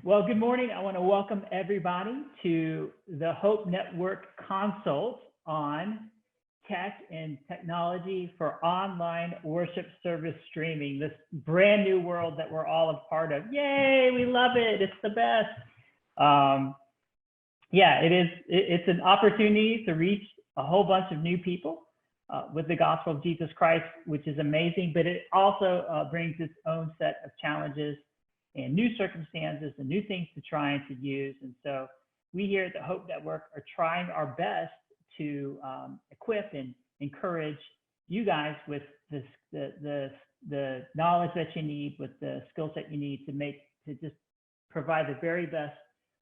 Well, good morning. I want to welcome everybody to the Hope Network Consult on Tech and Technology for Online Worship Service Streaming, this brand new world that we're all a part of. Yay, we love it. It's the best. Yeah, it is. It's an opportunity to reach a whole bunch of new people with the gospel of Jesus Christ, which is amazing, but it also brings its own set of challenges and new circumstances and new things to try and to use. And so we here at the Hope Network are trying our best to equip and encourage you guys with the knowledge that you need, with the skill set you need to just provide the very best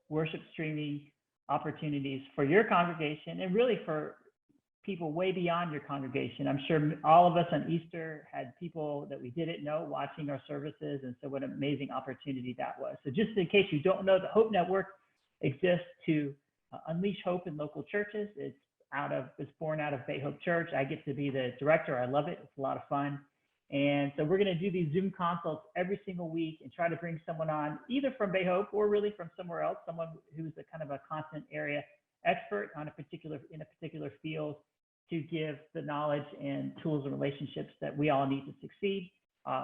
worship streaming opportunities for your congregation and really for people way beyond your congregation. I'm sure all of us on Easter had people that we didn't know watching our services, and so what an amazing opportunity that was. So just in case you don't know, the Hope Network exists to unleash hope in local churches. It's born out of Bay Hope Church. I get to be the director. I love it. It's a lot of fun. And so we're going to do these Zoom consults every single week and try to bring someone on either from Bay Hope or really from somewhere else, someone who's a kind of a content area expert in a particular field, to give the knowledge and tools and relationships that we all need to succeed.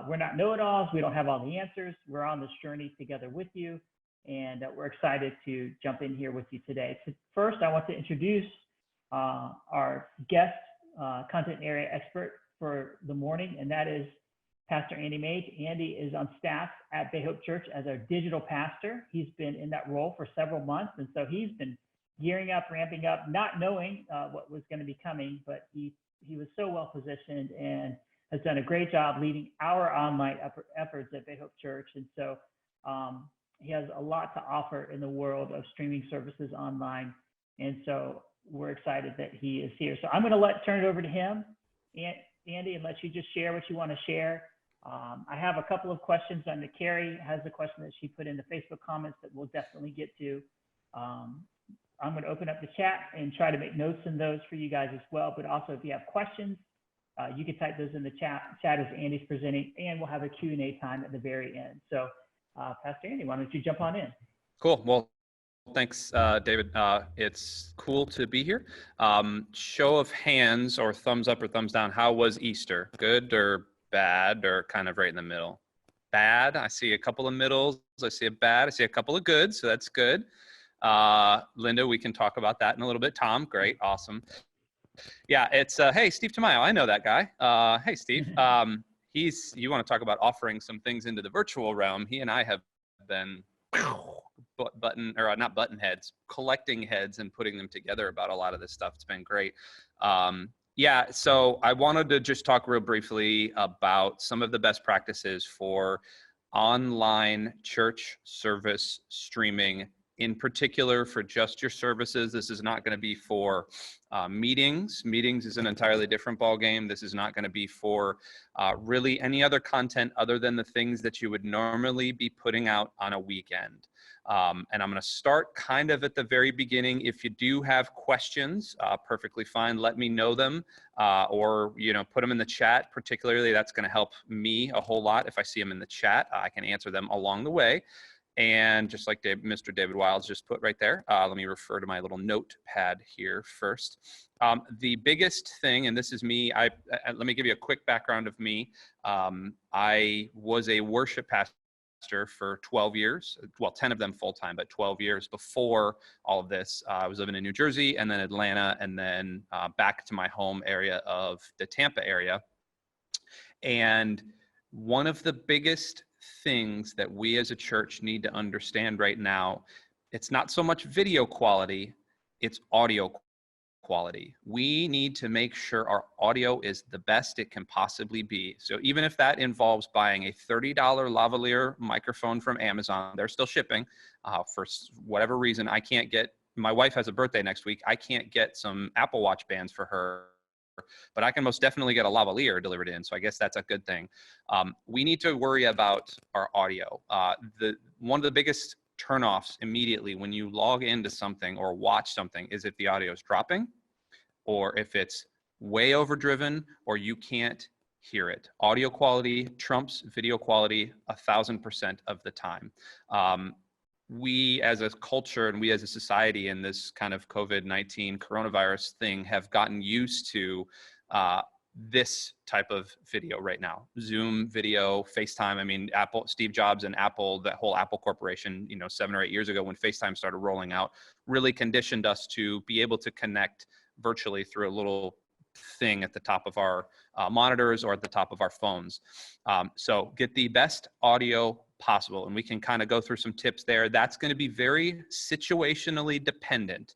We're not know-it-alls. We don't have all the answers. We're on this journey together with you, and we're excited to jump in here with you today. So first, I want to introduce our guest content area expert for the morning, and that is Pastor Andy Mage. Andy is on staff at Bay Hope Church as our digital pastor. He's been in that role for several months, and so he's been gearing up, ramping up, not knowing what was going to be coming, but he was so well positioned and has done a great job leading our online efforts at Bay Hope Church. And so he has a lot to offer in the world of streaming services online. And so we're excited that he is here. So I'm going to turn it over to him, Andy, and let you just share what you want to share. I have a couple of questions. I know Carrie has a question that she put in the Facebook comments that we'll definitely get to. I'm going to open up the chat and try to make notes in those for you guys as well. But also, if you have questions, you can type those in the chat as Andy's presenting, and we'll have a Q&A time at the very end. So, Pastor Andy, why don't you jump on in? Cool. Well, thanks, David. It's cool to be here. Show of hands or thumbs up or thumbs down. How was Easter? Good or bad or kind of right in the middle? Bad. I see a couple of middles. I see a bad. I see a couple of good. So that's good. Linda, we can talk about that in a little bit. Tom, great, awesome. Yeah, it's hey, Steve Tamayo, I know that guy. Hey, Steve. You want to talk about offering some things into the virtual realm? He and I have been not button heads, collecting heads and putting them together about a lot of this stuff. It's been great. Yeah, so I wanted to just talk real briefly about some of the best practices for online church service streaming. In particular, for just your services. This is not going to be for meetings. Meetings is an entirely different ballgame. This is not going to be for really any other content other than the things that you would normally be putting out on a weekend. And I'm going to start kind of at the very beginning. If you do have questions, perfectly fine. Let me know them or put them in the chat. Particularly, that's going to help me a whole lot. If I see them in the chat, I can answer them along the way. And just like Mr. David Wiles just put right there, let me refer to my little notepad here first. The biggest thing, and this is me, let me give you a quick background of me. I was a worship pastor for 12 years, well, 10 of them full-time, but 12 years before all of this. I was living in New Jersey and then Atlanta and then back to my home area of the Tampa area. And one of the biggest things that we as a church need to understand right now, it's not so much video quality, it's audio quality. We need to make sure our audio is the best it can possibly be. So even if that involves buying a $30 lavalier microphone from Amazon, they're still shipping for whatever reason. My wife has a birthday next week. I can't get some Apple Watch bands for her, but I can most definitely get a lavalier delivered in. So I guess that's a good thing. We need to worry about our audio. One of the biggest turnoffs immediately when you log into something or watch something is if the audio is dropping or if it's way overdriven or you can't hear it. Audio quality trumps video quality 1,000% of the time. we as a culture and we as a society in this kind of COVID-19 coronavirus thing have gotten used to this type of video right now. Zoom video, FaceTime. I mean, Apple, Steve Jobs and Apple, that whole Apple corporation, 7 or 8 years ago when FaceTime started rolling out, really conditioned us to be able to connect virtually through a little thing at the top of our monitors or at the top of our phones. So get the best audio possible, and we can kind of go through some tips there. That's going to be very situationally dependent.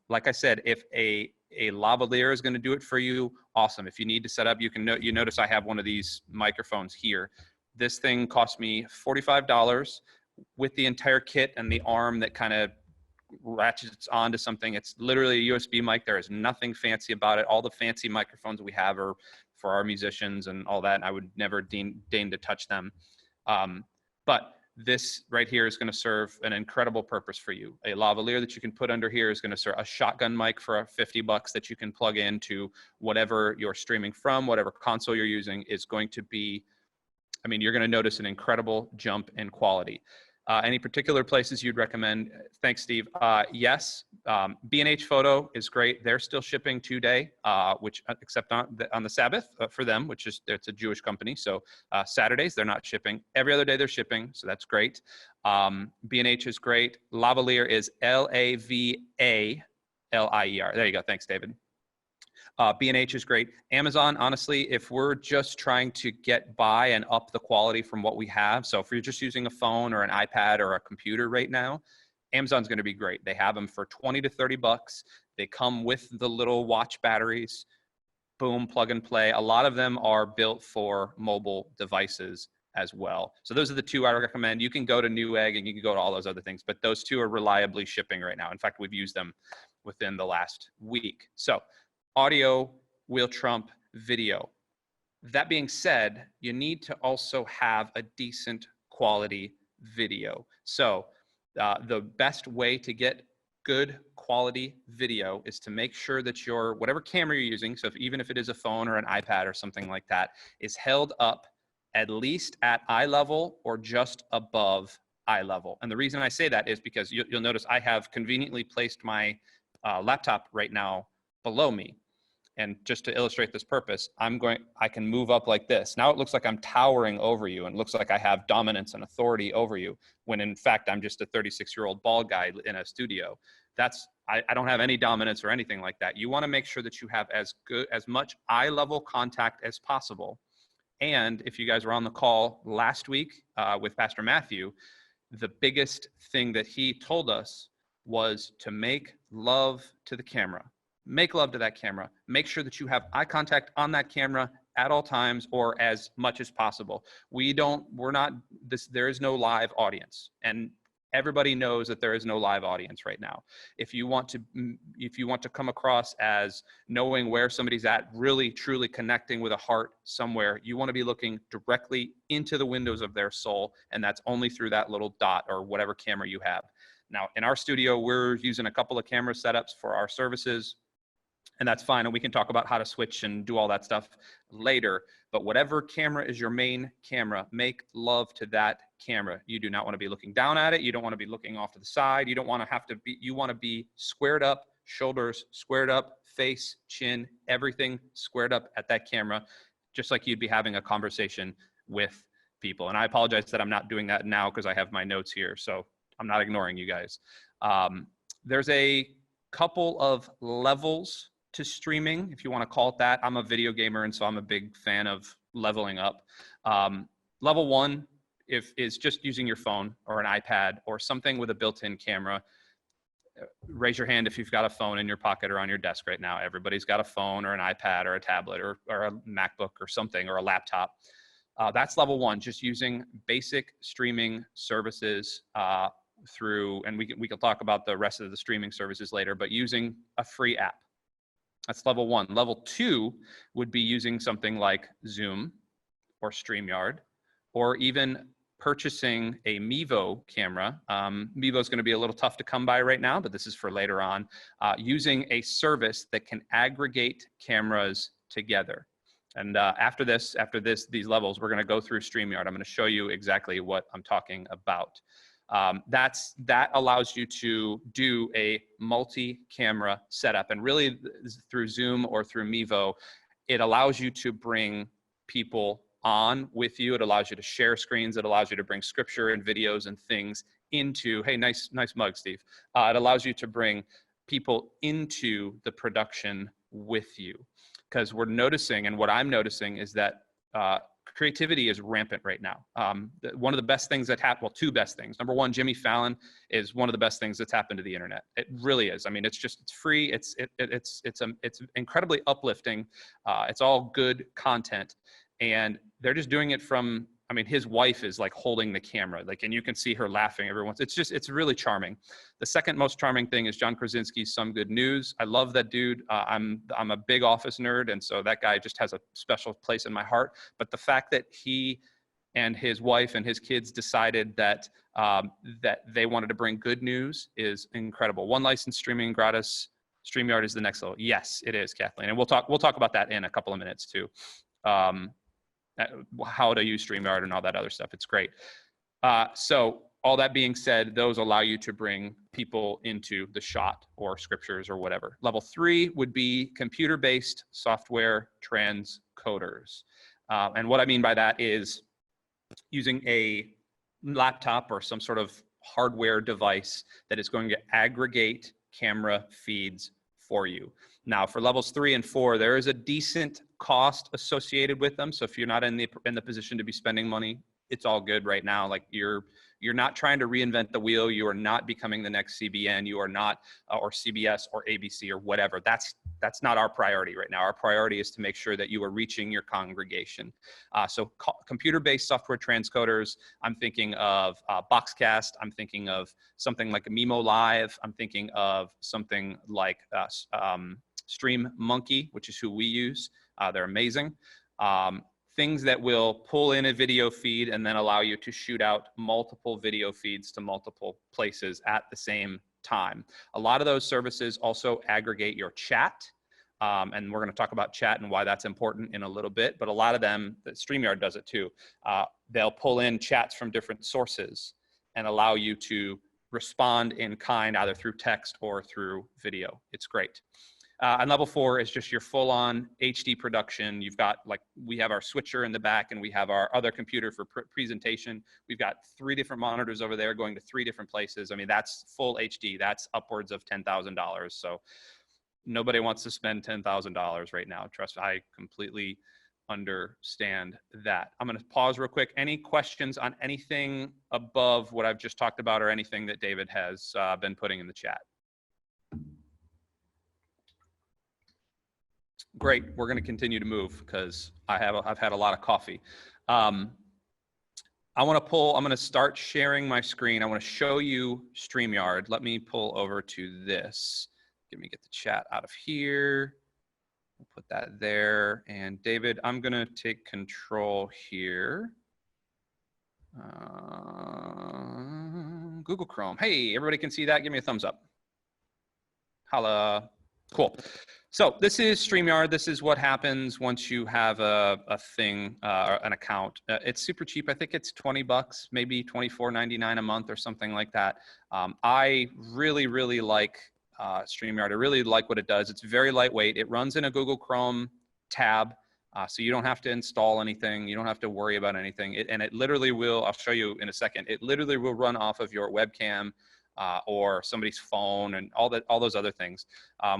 Like I said, if a lavalier is going to do it for you, awesome. If you need to set up, you notice I have one of these microphones here. This thing cost me $45 with the entire kit and the arm that kind of ratchets onto something. It's literally a USB mic. There is nothing fancy about it. All the fancy microphones we have are for our musicians and all that, and I would never deign to touch them. But this right here is going to serve an incredible purpose for you. A lavalier that you can put under here is going to serve a shotgun mic for $50 that you can plug into whatever you're streaming from, whatever console you're using is going to be, I mean, you're going to notice an incredible jump in quality. Any particular places you'd recommend? Thanks, Steve. Yes, B&H Photo is great. They're still shipping today, which except on the Sabbath for them, which is, it's a Jewish company. So Saturdays, they're not shipping. Every other day they're shipping, so that's great. B&H is great. Lavalier is Lavalier. There you go. Thanks, David. B&H is great. Amazon, honestly, if we're just trying to get by and up the quality from what we have, so if you're just using a phone or an iPad or a computer right now, Amazon's going to be great. They have them for 20 to 30 bucks. They come with the little watch batteries. Boom, plug and play. A lot of them are built for mobile devices as well. So those are the two I recommend. You can go to Newegg and you can go to all those other things, but those two are reliably shipping right now. In fact, we've used them within the last week. So audio will trump video. That being said, you need to also have a decent quality video. So the best way to get good quality video is to make sure that your, whatever camera you're using, so even if it is a phone or an iPad or something like that, is held up at least at eye level or just above eye level. And the reason I say that is because you'll notice I have conveniently placed my laptop right now below me. And just to illustrate this purpose, I can move up like this. Now it looks like I'm towering over you and it looks like I have dominance and authority over you, when in fact, I'm just a 36-year-old bald guy in a studio. I don't have any dominance or anything like that. You wanna make sure that you have as much eye level contact as possible. And if you guys were on the call last week with Pastor Matthew, the biggest thing that he told us was to make love to the camera. Make love to that camera. Make sure that you have eye contact on that camera at all times or as much as possible. There is no live audience. And everybody knows that there is no live audience right now. If you want to come across as knowing where somebody's at, really truly connecting with a heart somewhere, you want to be looking directly into the windows of their soul. And that's only through that little dot or whatever camera you have. Now in our studio, we're using a couple of camera setups for our services. And that's fine. And we can talk about how to switch and do all that stuff later. But whatever camera is your main camera, make love to that camera. You do not want to be looking down at it. You don't want to be looking off to the side. You don't want to have to be, you want to be squared up, shoulders squared up, face, chin, everything squared up at that camera, just like you'd be having a conversation with people. And I apologize that I'm not doing that now because I have my notes here. So I'm not ignoring you guys. There's a couple of levels to streaming, if you want to call it that. I'm a video gamer, and so I'm a big fan of leveling up. Level one is just using your phone or an iPad or something with a built-in camera. Raise your hand if you've got a phone in your pocket or on your desk right now. Everybody's got a phone or an iPad or a tablet or a MacBook or something, or a laptop. That's level one, just using basic streaming services through, and we can talk about the rest of the streaming services later, but using a free app. That's level one. Level two would be using something like Zoom or StreamYard, or even purchasing a Mevo camera. Mevo is going to be a little tough to come by right now, but this is for later on. Using a service that can aggregate cameras together. And after these levels, we're going to go through StreamYard. I'm going to show you exactly what I'm talking about. That allows you to do a multi-camera setup, and really through Zoom or through Mevo, it allows you to bring people on with you. It allows you to share screens. It allows you to bring scripture and videos and things into, hey, nice mug, Steve. It allows you to bring people into the production with you, because we're noticing, and what I'm noticing is that creativity is rampant right now. One of the best things that happened, well, two best things. Number one, Jimmy Fallon is one of the best things that's happened to the internet. It really is. I mean, it's free. It's incredibly uplifting. It's all good content, and they're just doing it from, I mean, his wife is like holding the camera, like, and you can see her laughing every once. It's really charming. The second most charming thing is John Krasinski's Some Good News. I love that dude. I'm a big Office nerd, and so that guy just has a special place in my heart. But the fact that he and his wife and his kids decided that that they wanted to bring good news is incredible. One license, streaming gratis. StreamYard is the next level. Yes, it is, Kathleen, and we'll talk about that in a couple of minutes too. How to use StreamYard and all that other stuff. It's great. So all that being said, those allow you to bring people into the shot or scriptures or whatever. Level 3 would be computer-based software transcoders. And what I mean by that is using a laptop or some sort of hardware device that is going to aggregate camera feeds for you. Now, for levels 3 and 4, there is a decent cost associated with them. So if you're not in the position to be spending money, it's all good right now. Like you're not trying to reinvent the wheel. You are not becoming the next CBN. You are not, or CBS or ABC or whatever. That's not our priority right now. Our priority is to make sure that you are reaching your congregation. So computer-based software transcoders, I'm thinking of Boxcast. I'm thinking of something like Mimo Live. I'm thinking of something like Stream Monkey, which is who we use. They're amazing. Things that will pull in a video feed and then allow you to shoot out multiple video feeds to multiple places at the same time. A lot of those services also aggregate your chat. And we're going to talk about chat and why that's important in a little bit. But a lot of them, StreamYard does it too. They'll pull in chats from different sources and allow you to respond in kind, either through text or through video. It's great. And level 4 is just your full-on HD production. You've got, like, we have our switcher in the back and we have our other computer for presentation. We've got 3 different monitors over there going to 3 different places. I mean, that's full HD. That's upwards of $10,000. So nobody wants to spend $10,000 right now. Trust me, I completely understand that. I'm going to pause real quick. Any questions on anything above what I've just talked about or anything that David has been putting in the chat? Great. We're going to continue to move because I've had a lot of coffee. I'm going to start sharing my screen. I want to show you StreamYard. Let me pull over to this. Let me get the chat out of here. We'll put that there. And David, I'm going to take control here. Google Chrome. Hey, everybody can see that? Give me a thumbs up. Holla. Cool. So this is StreamYard. This is what happens once you have a thing, an account. It's super cheap. I think it's $20, maybe $24.99 a month or something like that. I really, really like StreamYard. I really like what it does. It's very lightweight. It runs in a Google Chrome tab, so you don't have to install anything. You don't have to worry about anything. And it literally will, I'll show you in a second, it literally will run off of your webcam or somebody's phone and all those other things.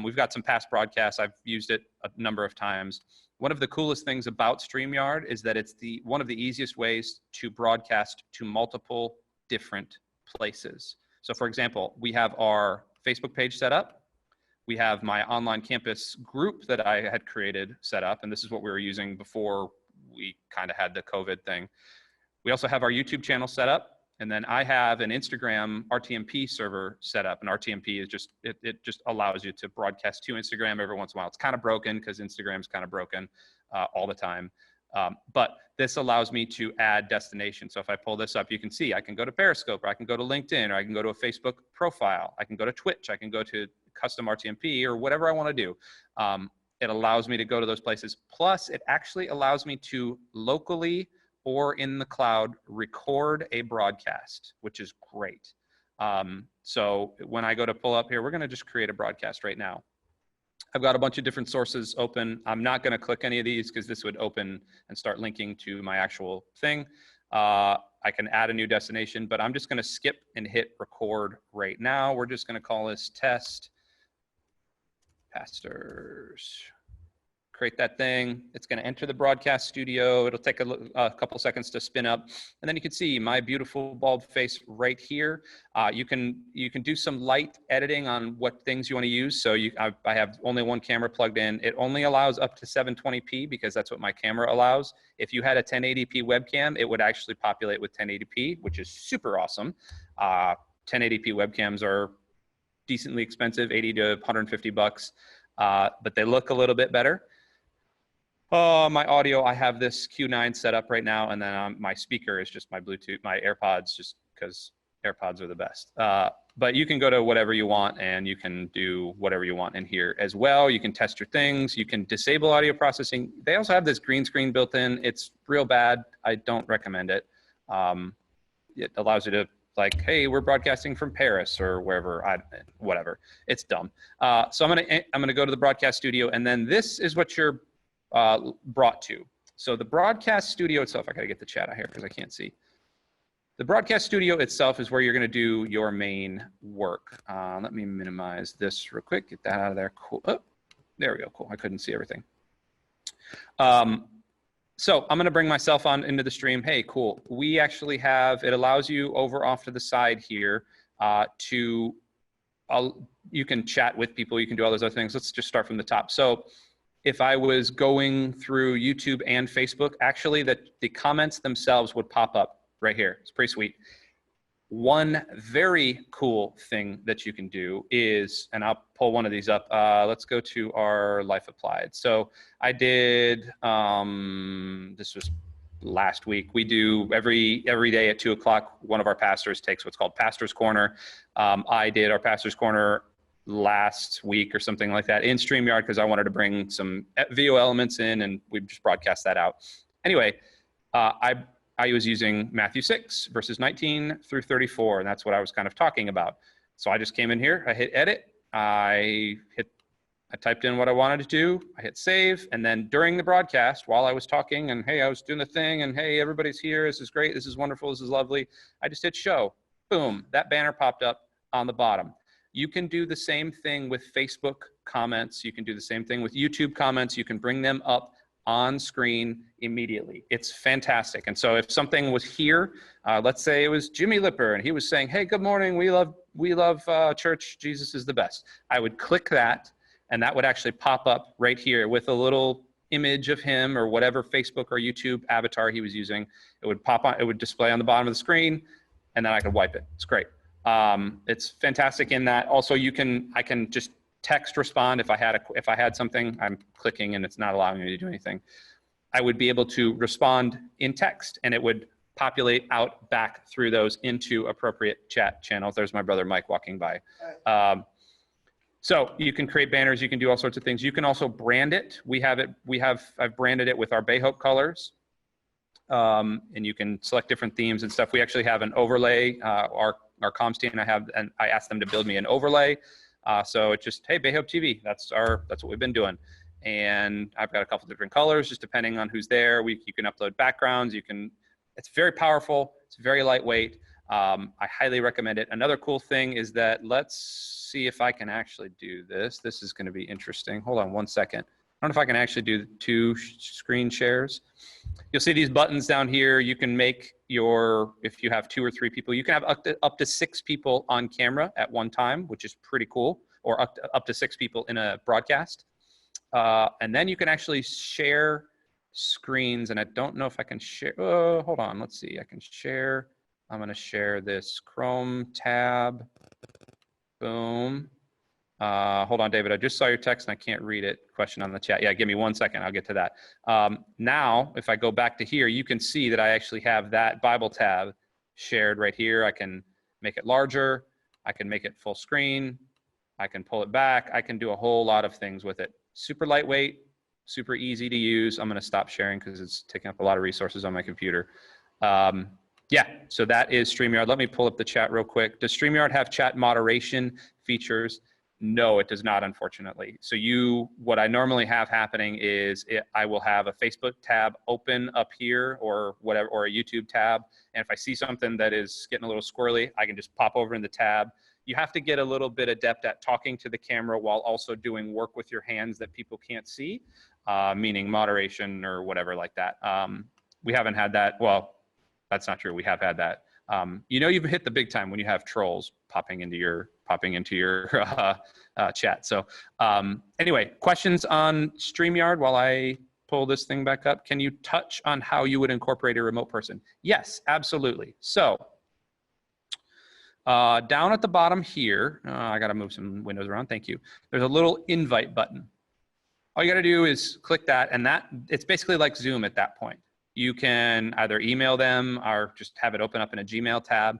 We've got some past broadcasts. I've used it a number of times. One of the coolest things about StreamYard is that it's one of the easiest ways to broadcast to multiple different places. So for example, we have our Facebook page set up. We have my online campus group that I had created set up, and this is what we were using before we kind of had the COVID thing. We also have our YouTube channel set up. And then I have an Instagram RTMP server set up. And RTMP is just, it just allows you to broadcast to Instagram every once in a while. It's kind of broken because Instagram's kind of broken all the time. But this allows me to add destinations. So if I pull this up, you can see I can go to Periscope, or I can go to LinkedIn, or I can go to a Facebook profile. I can go to Twitch. I can go to custom RTMP or whatever I want to do. It allows me to go to those places. Plus, it actually allows me to locally or in the cloud, record a broadcast, which is great. So when I go to pull up here, we're going to just create a broadcast right now. I've got a bunch of different sources open. I'm not going to click any of these because this would open and start linking to my actual thing. I can add a new destination, but I'm just going to skip and hit record right now. We're just going to call this test pastors. Create that thing. It's going to enter the broadcast studio. It'll take a couple seconds to spin up, and then you can see my beautiful bald face right here. You can do some light editing on what things you want to use. So I have only one camera plugged in. It only allows up to 720p because that's what my camera allows. If you had a 1080p webcam, it would actually populate with 1080p, which is super awesome. 1080p webcams are decently expensive, 80 to 150 bucks, but they look a little bit better. My audio, I have this Q9 set up right now, and then my speaker is just my Bluetooth, my AirPods, just because AirPods are the best. But you can go to whatever you want, and you can do whatever you want in here as well. You can test your things. You can disable audio processing. They also have this green screen built in. It's real bad. I don't recommend it. It allows you to, like, hey, we're broadcasting from Paris or wherever, whatever. It's dumb. So I'm gonna go to the broadcast studio, and then this is what you're brought to. So the broadcast studio itself, I gotta get the chat out here because I can't see. The broadcast studio itself is where you're gonna do your main work. Let me minimize this real quick, get that out of there. Cool. Oh, there we go, cool. I couldn't see everything. So I'm gonna bring myself on into the stream. Hey, cool. We actually have, it allows you over off to the side here you can chat with people, you can do all those other things. Let's just start from the top. So if I was going through YouTube and Facebook, actually the comments themselves would pop up right here. It's pretty sweet. One very cool thing that you can do is, and I'll pull one of these up. Let's go to our Life Applied. So I did, this was last week. We do every day at 2 o'clock, one of our pastors takes what's called Pastor's Corner. I did our Pastor's Corner last week or something like that in StreamYard because I wanted to bring some video elements in, and we just broadcast that out. Anyway, I was using Matthew 6 verses 19 through 34, and that's what I was kind of talking about. So I just came in here, I hit edit, I typed in what I wanted to do, I hit save, and then during the broadcast, while I was talking and hey, I was doing the thing, and hey, everybody's here, this is great, this is wonderful, this is lovely, I just hit show. Boom, that banner popped up on the bottom. You can do the same thing with Facebook comments. You can do the same thing with YouTube comments. You can bring them up on screen immediately. It's fantastic. And so if something was here, let's say it was Jimmy Lipper, and he was saying, hey, good morning, we love church, Jesus is the best. I would click that, and that would actually pop up right here with a little image of him or whatever Facebook or YouTube avatar he was using. It would pop on, it would display on the bottom of the screen, and then I could wipe it. It's great. It's fantastic in that. Also, I can just text respond if I had something. I'm clicking and it's not allowing me to do anything. I would be able to respond in text, and it would populate out back through those into appropriate chat channels. There's my brother Mike walking by. So you can create banners. You can do all sorts of things. You can also brand it. I've branded it with our Bay Hope colors. And you can select different themes and stuff. We actually have an overlay. Our comms team, and I asked them to build me an overlay. So it's just, hey, Bay Hope TV, that's what we've been doing. And I've got a couple different colors, just depending on who's there. You can upload backgrounds. It's very powerful. It's very lightweight. I highly recommend it. Another cool thing is that, let's see if I can actually do this. This is going to be interesting. Hold on one second. I don't know if I can actually do 2 screen shares. You'll see these buttons down here. You can make if you have 2 or 3 people, you can have up to 6 people on camera at one time, which is pretty cool, or up to 6 people in a broadcast. And then you can actually share screens, and I don't know if I can share. Oh, hold on, let's see. I can share. I'm going to share this Chrome tab. Boom. Hold on, David. I just saw your text and I can't read it. Question on the chat. Yeah, give me 1 second. I'll get to that. Now, if I go back to here, you can see that I actually have that Bible tab shared right here. I can make it larger. I can make it full screen. I can pull it back. I can do a whole lot of things with it. Super lightweight, super easy to use. I'm going to stop sharing because it's taking up a lot of resources on my computer. Yeah, so that is StreamYard. Let me pull up the chat real quick. Does StreamYard have chat moderation features? No, it does not, unfortunately. So what I normally have happening is I will have a Facebook tab open up here or whatever, or a YouTube tab. And if I see something that is getting a little squirrely, I can just pop over in the tab. You have to get a little bit adept at talking to the camera while also doing work with your hands that people can't see, meaning moderation or whatever like that. We haven't had that. Well, that's not true. We have had that. You've hit the big time when you have trolls popping into your chat. So anyway, questions on StreamYard while I pull this thing back up. Can you touch on how you would incorporate a remote person? Yes, absolutely. So down at the bottom here, I got to move some windows around. Thank you. There's a little invite button. All you got to do is click that, and it's basically like Zoom at that point. You can either email them or just have it open up in a Gmail tab.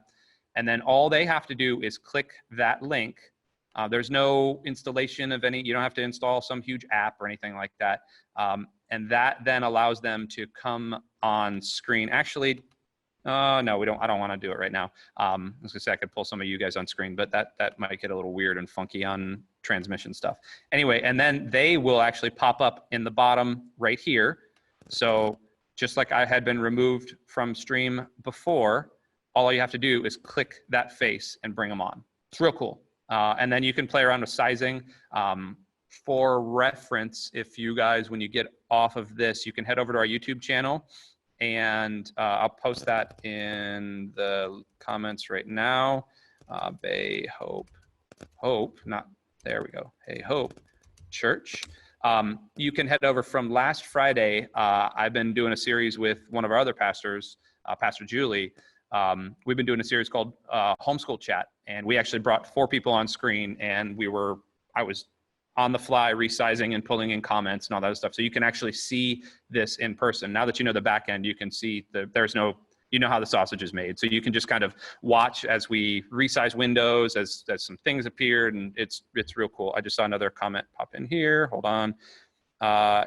And then all they have to do is click that link. There's no installation of you don't have to install some huge app or anything like that. And that then allows them to come on screen. Actually, no, I don't want to do it right now. I was gonna say I could pull some of you guys on screen, but that might get a little weird and funky on transmission stuff. Anyway, and then they will actually pop up in the bottom right here. So just like I had been removed from stream before, all you have to do is click that face and bring them on. It's real cool. And then you can play around with sizing. For reference, if you guys, when you get off of this, you can head over to our YouTube channel, and I'll post that in the comments right now. Bay Hope, there we go. Hey Hope Church. You can head over from last Friday. I've been doing a series with one of our other pastors, Pastor Julie. We've been doing a series called Homeschool Chat, and we actually brought 4 people on screen, and I was on the fly resizing and pulling in comments and all that stuff. So you can actually see this in person. Now that you know the back end, you can see you know how the sausage is made. So you can just kind of watch as we resize windows, as some things appeared, and it's real cool. I just saw another comment pop in here. Hold on.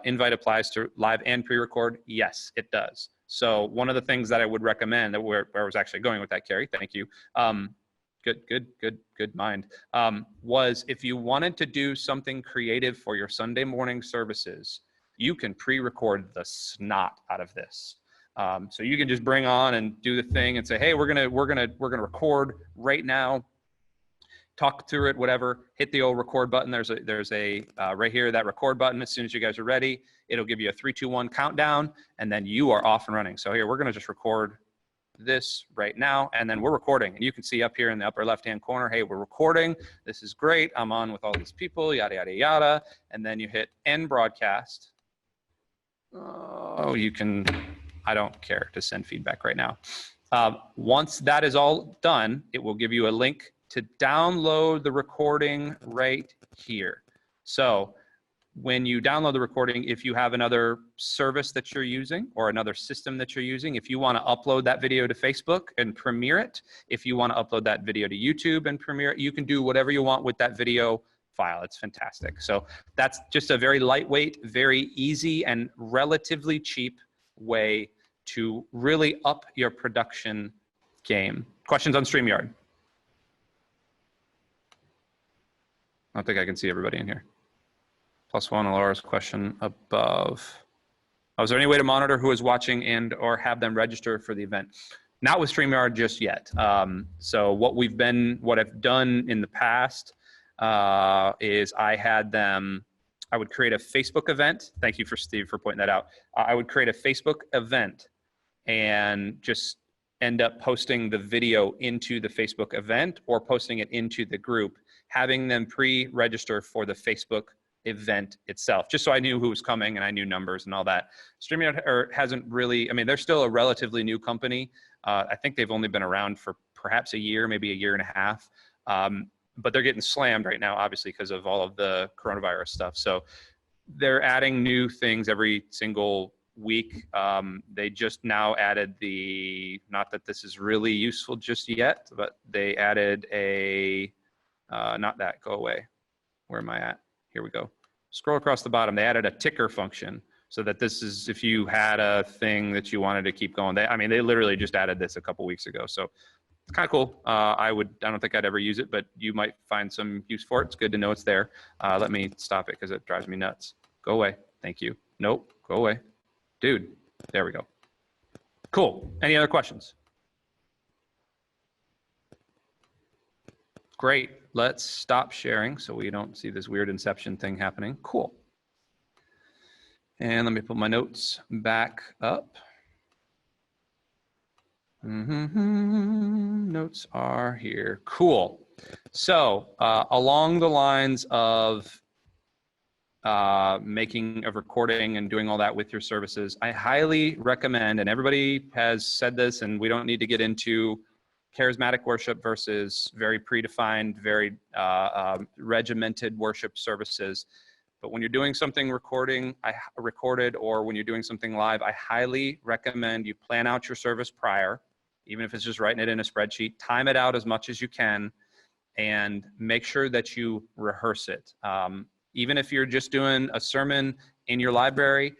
Invite applies to live and pre-record. Yes, it does. So one of the things that I would recommend, where I was actually going with that, Carrie, thank you. Good mind. Was if you wanted to do something creative for your Sunday morning services, you can pre-record the snot out of this. So you can just bring on and do the thing and say, hey, we're gonna record right now. Talk through it, whatever. Hit the old record button. There's a right here, that record button. As soon as you guys are ready, it'll give you a 3, 2, 1 countdown, and then you are off and running. So here, we're gonna just record this right now, and then we're recording, and you can see up here in the upper left hand corner, hey, we're recording, this is great, I'm on with all these people, yada yada yada. And then you hit end broadcast. I don't care to send feedback right now. Once that is all done, it will give you a link to download the recording right here. So when you download the recording, if you have another service that you're using or another system that you're using, if you want to upload that video to Facebook and premiere it, if you want to upload that video to YouTube and premiere it, you can do whatever you want with that video file. It's fantastic. So that's just a very lightweight, very easy, and relatively cheap way to really up your production game. Questions on StreamYard? I don't think I can see everybody in here. +1, Laura's question above. Is there any way to monitor who is watching and or have them register for the event? Not with StreamYard just yet. So what I've done in the past is I would create a Facebook event. Thank you for Steve for pointing that out. I would create a Facebook event and just end up posting the video into the Facebook event or posting it into the group, having them pre-register for the Facebook event itself, just so I knew who was coming and I knew numbers and all that. StreamYard hasn't really, they're still a relatively new company. I think they've only been around for perhaps a year, maybe a year and a half. But they're getting slammed right now, obviously, because of all of the coronavirus stuff. So they're adding new things every single week. They just now added not that this is really useful just yet, but they added go away. Where am I at? Here we go. scroll across the bottom. They added a ticker function so that this is if you had a thing that you wanted to keep going. They literally just added this a couple weeks ago. So it's kind of cool. I don't think I'd ever use it, but you might find some use for it. It's good to know it's there. Let me stop it because it drives me nuts. Go away. Thank you. Nope. Go away. Dude, there we go. Cool. Any other questions? Great. Let's stop sharing so we don't see this weird inception thing happening. Cool. And let me put my notes back up. Notes are here. Cool. So along the lines of making a recording and doing all that with your services, I highly recommend, and everybody has said this, and we don't need to get into charismatic worship versus very predefined, very regimented worship services. But when you're doing something recorded, or when you're doing something live, I highly recommend you plan out your service prior, even if it's just writing it in a spreadsheet. Time it out as much as you can, and make sure that you rehearse it. Even if you're just doing a sermon in your library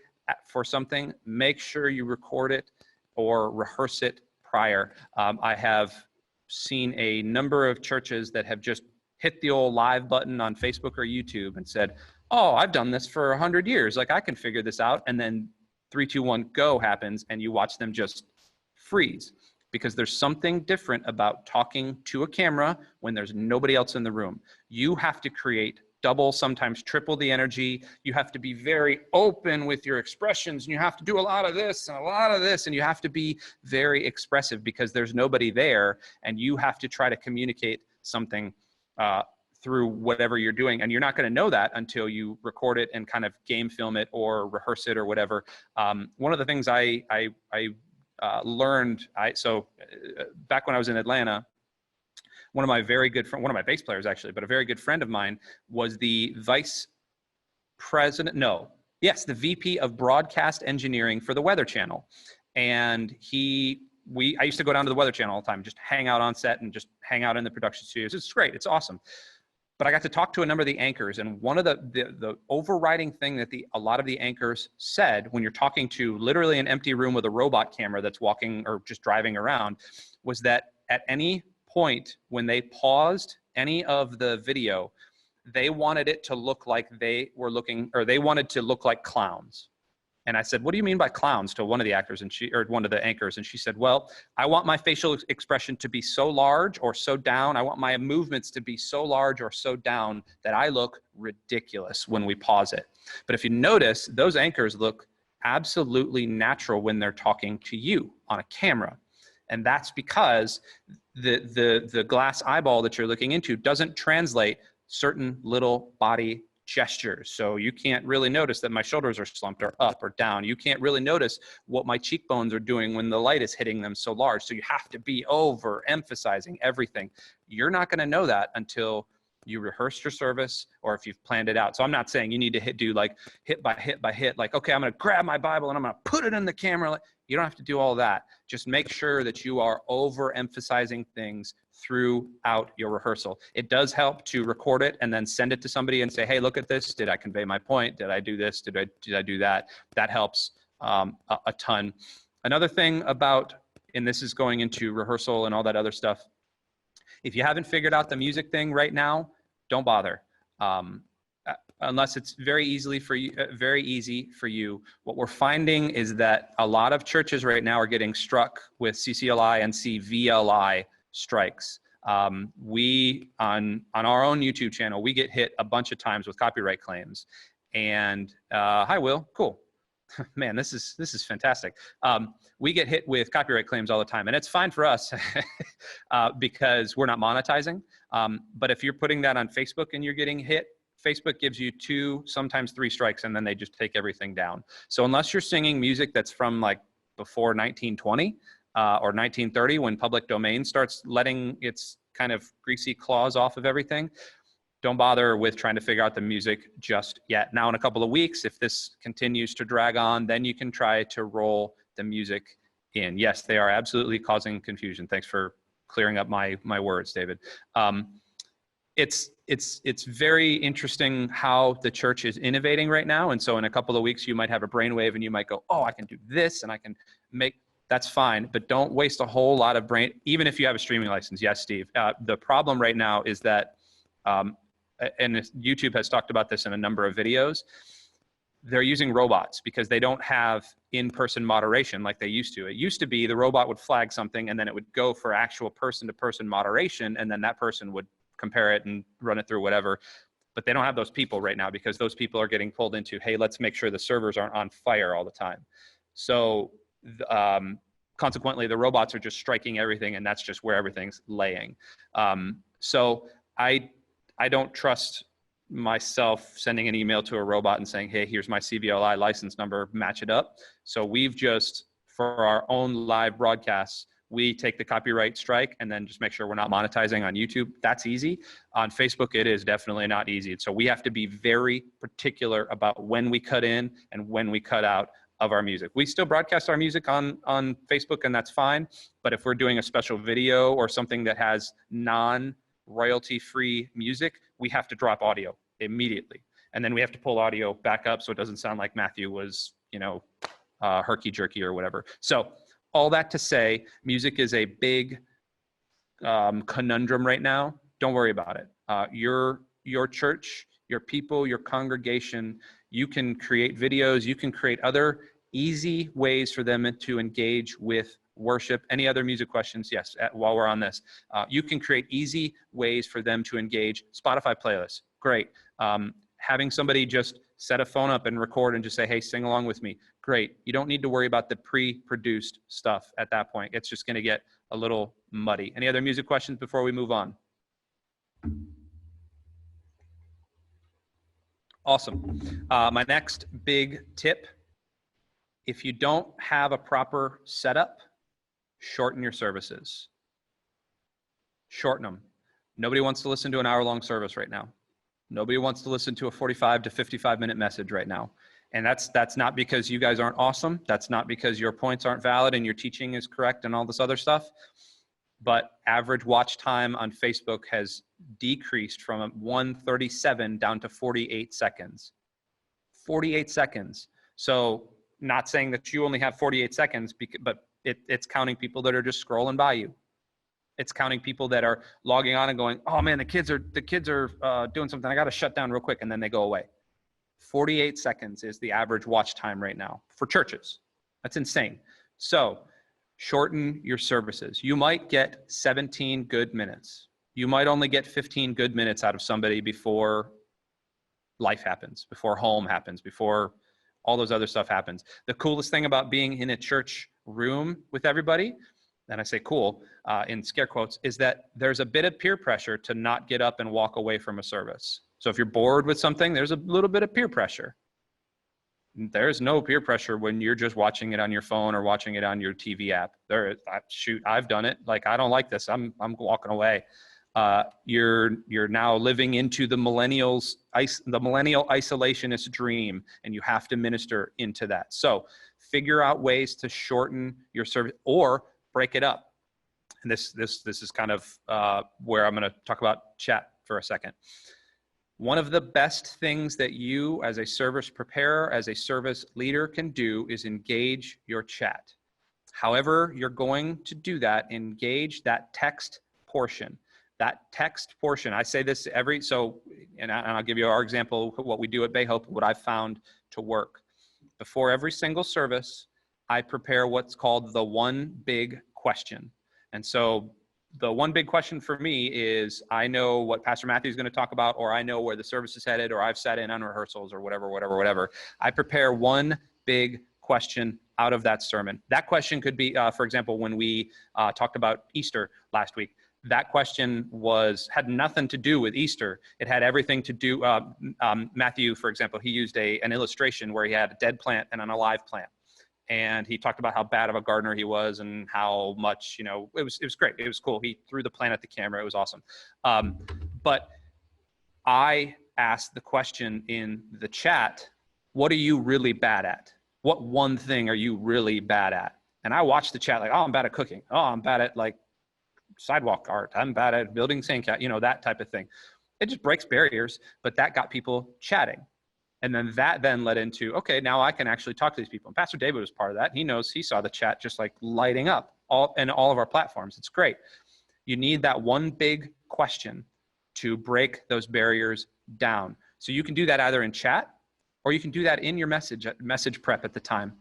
for something, make sure you record it or rehearse it prior. I have seen a number of churches that have just hit the old live button on Facebook or YouTube and said, oh, I've done this for 100 years. Like, I can figure this out. And then 3, 2, 1, go happens, and you watch them just freeze. Because there's something different about talking to a camera when there's nobody else in the room. You have to create double, sometimes triple the energy. You have to be very open with your expressions, and you have to do a lot of this and a lot of this, and you have to be very expressive because there's nobody there, and you have to try to communicate something through whatever you're doing. And you're not going to know that until you record it and kind of game film it or rehearse it or whatever. One of the things I learned, back when I was in Atlanta, one of my bass players actually, but a very good friend of mine, was the the VP of broadcast engineering for the Weather Channel. And I used to go down to the Weather Channel all the time, just hang out on set and just hang out in the production studios. It's great. It's awesome. But I got to talk to a number of the anchors, and one of the overriding thing that a lot of the anchors said when you're talking to literally an empty room with a robot camera that's walking or just driving around was that at any point when they paused any of the video, they wanted it to look like they wanted to look like clowns. And I said, what do you mean by clowns, to one of the actors, one of the anchors? And she said, well, I want my facial expression to be so large or so down. I want my movements to be so large or so down that I look ridiculous when we pause it. But if you notice, those anchors look absolutely natural when they're talking to you on a camera. And that's because the glass eyeball that you're looking into doesn't translate certain little body gestures. So you can't really notice that my shoulders are slumped or up or down. You can't really notice what my cheekbones are doing when the light is hitting them so large. So you have to be overemphasizing everything. You're not going to know that until you rehearse your service or if you've planned it out. So I'm not saying you need to do like hit by hit by hit, like, okay, I'm going to grab my Bible and I'm going to put it in the camera. You don't have to do all that. Just make sure that you are overemphasizing things throughout your rehearsal. It does help to record it and then send it to somebody and say, hey, look at this. Did I convey my point? Did I do this? Did I do that? That helps a ton. Another thing about, and this is going into rehearsal and all that other stuff, if you haven't figured out the music thing right now, don't bother. Unless it's very easy for you. What we're finding is that a lot of churches right now are getting struck with CCLI and CVLI strikes. We on our own YouTube channel, we get hit a bunch of times with copyright claims. And hi, Will. Cool. Man, this is fantastic. We get hit with copyright claims all the time, and it's fine for us because we're not monetizing. But if you're putting that on Facebook and you're getting hit, Facebook gives you 2, sometimes 3 strikes, and then they just take everything down. So unless you're singing music that's from like before 1920 or 1930, when public domain starts letting its kind of greasy claws off of everything, don't bother with trying to figure out the music just yet. Now, in a couple of weeks, if this continues to drag on, then you can try to roll the music in. Yes, they are absolutely causing confusion. Thanks for clearing up my words, David. it's very interesting how the church is innovating right now. And so in a couple of weeks, you might have a brainwave and you might go, oh, I can do this and I can make, that's fine. But don't waste a whole lot of brain, even if you have a streaming license. Yes, Steve. The problem right now is that, and YouTube has talked about this in a number of videos, they're using robots because they don't have in-person moderation like they used to. It used to be the robot would flag something and then it would go for actual person-to-person moderation, and then that person would compare it and run it through whatever. But they don't have those people right now because those people are getting pulled into, hey, let's make sure the servers aren't on fire all the time. So consequently, the robots are just striking everything, and that's just where everything's laying. So I don't trust myself sending an email to a robot and saying, hey, here's my CVLI license number, match it up. So we've just, for our own live broadcasts, we take the copyright strike and then just make sure we're not monetizing on YouTube. That's easy. On Facebook, it is definitely not easy. So we have to be very particular about when we cut in and when we cut out of our music. We still broadcast our music on Facebook, and that's fine. But if we're doing a special video or something that has non-royalty-free music, we have to drop audio immediately. And then we have to pull audio back up so it doesn't sound like Matthew was, herky-jerky or whatever. So all that to say, music is a big conundrum right now. Don't worry about it. Your church, your people, your congregation, you can create videos, you can create other easy ways for them to engage with worship. Any other music questions? Yes, while we're on this. You can create easy ways for them to engage. Spotify playlists, great. Having somebody just set a phone up and record and just say, hey, sing along with me, great. You don't need to worry about the pre-produced stuff at that point. It's just gonna get a little muddy. Any other music questions before we move on? Awesome. My next big tip, if you don't have a proper setup, shorten your services. Shorten them. Nobody wants to listen to an hour-long service right now. Nobody wants to listen to a 45 to 55-minute message right now. And that's not because you guys aren't awesome. That's not because your points aren't valid and your teaching is correct and all this other stuff. But average watch time on Facebook has decreased from 137 down to 48 seconds. 48 seconds. So not saying that you only have 48 seconds, but it's counting people that are just scrolling by you. It's counting people that are logging on and going, oh man, the kids are doing something. I got to shut down real quick. And then they go away. 48 seconds is the average watch time right now for churches. That's insane. So shorten your services. You might get 17 good minutes. You might only get 15 good minutes out of somebody before life happens, before home happens, before all those other stuff happens. The coolest thing about being in a church room with everybody, and I say cool in scare quotes, is that there's a bit of peer pressure to not get up and walk away from a service. So if you're bored with something, there's a little bit of peer pressure. There's no peer pressure when you're just watching it on your phone or watching it on your TV app. Shoot, I've done it. Like, I don't like this. I'm walking away. You're now living into the millennial isolationist dream, and you have to minister into that. So figure out ways to shorten your service or break it up. And this is kind of where I'm going to talk about chat for a second. One of the best things that you as a service preparer, as a service leader can do is engage your chat. However you're going to do that, engage that text portion. That text portion, I say this and I'll give you our example, what we do at Bay Hope, what I've found to work. Before every single service, I prepare what's called the one big question. And so the one big question for me is, I know what Pastor Matthew is going to talk about, or I know where the service is headed, or I've sat in on rehearsals or whatever. I prepare one big question out of that sermon. That question could be, for example, when we talked about Easter last week, that question had nothing to do with Easter. It had everything to do, Matthew, for example, he used an illustration where he had a dead plant and an alive plant. And he talked about how bad of a gardener he was and how much, it was great. It was cool. He threw the plant at the camera. It was awesome. But I asked the question in the chat, what are you really bad at? What one thing are you really bad at? And I watched the chat like, oh, I'm bad at cooking. Oh, I'm bad at like sidewalk art. I'm bad at building sand cat, that type of thing. It just breaks barriers, but that got people chatting. And then that then led into, okay, now I can actually talk to these people. And Pastor David was part of that. He knows, he saw the chat just like lighting up all of our platforms. It's great. You need that one big question to break those barriers down. So you can do that either in chat, or you can do that in your message prep at the time.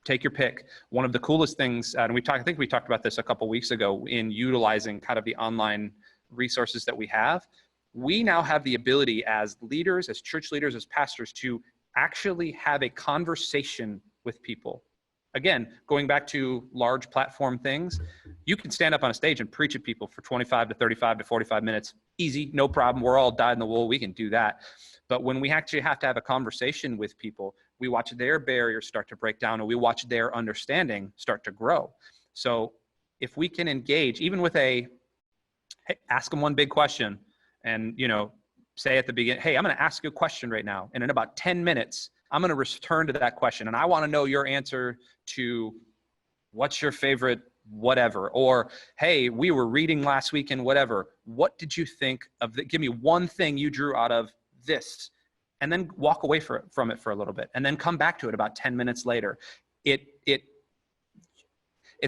Take your pick. One of the coolest things, and I think we talked about this a couple weeks ago, in utilizing kind of the online resources that we have. We now have the ability as leaders, as church leaders, as pastors, to actually have a conversation with people. Again, going back to large platform things, you can stand up on a stage and preach at people for 25 to 35 to 45 minutes. Easy, no problem. We're all dyed in the wool. We can do that. But when we actually have to have a conversation with people, we watch their barriers start to break down, and we watch their understanding start to grow. So if we can engage, even with hey, ask them one big question, and, say at the beginning, hey, I'm going to ask you a question right now. And in about 10 minutes, I'm going to return to that question. And I want to know your answer to what's your favorite whatever, or, hey, we were reading last week and whatever. What did you think of give me one thing you drew out of this, and then walk away from it for a little bit, and then come back to it about 10 minutes later. It's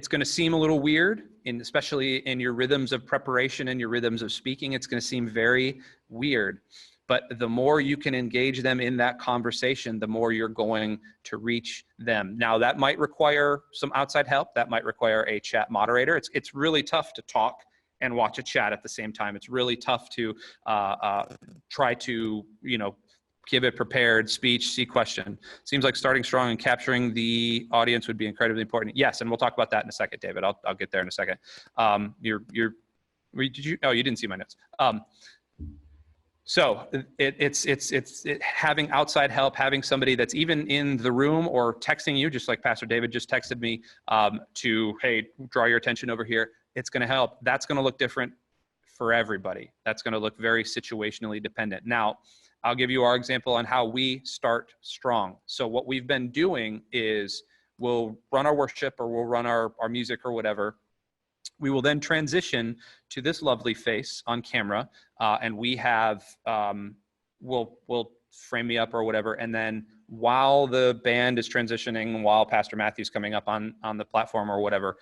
going to seem a little weird, especially in your rhythms of preparation and your rhythms of speaking. It's going to seem very weird. But the more you can engage them in that conversation, the more you're going to reach them. Now, that might require some outside help. That might require a chat moderator. It's really tough to talk and watch a chat at the same time. It's really tough to try to, give a prepared speech, see question. Seems like starting strong and capturing the audience would be incredibly important. Yes, and we'll talk about that in a second, David. I'll get there in a second. You didn't see my notes. So it's having outside help, having somebody that's even in the room or texting you, just like Pastor David just texted me to, hey, draw your attention over here. It's going to help. That's going to look different for everybody. That's going to look very situationally dependent. Now, I'll give you our example on how we start strong. So what we've been doing is we'll run our worship, or we'll run our music or whatever. We will then transition to this lovely face on camera, and we have, we'll frame me up or whatever. And then while the band is transitioning, while Pastor Matthew's coming up on the platform or whatever,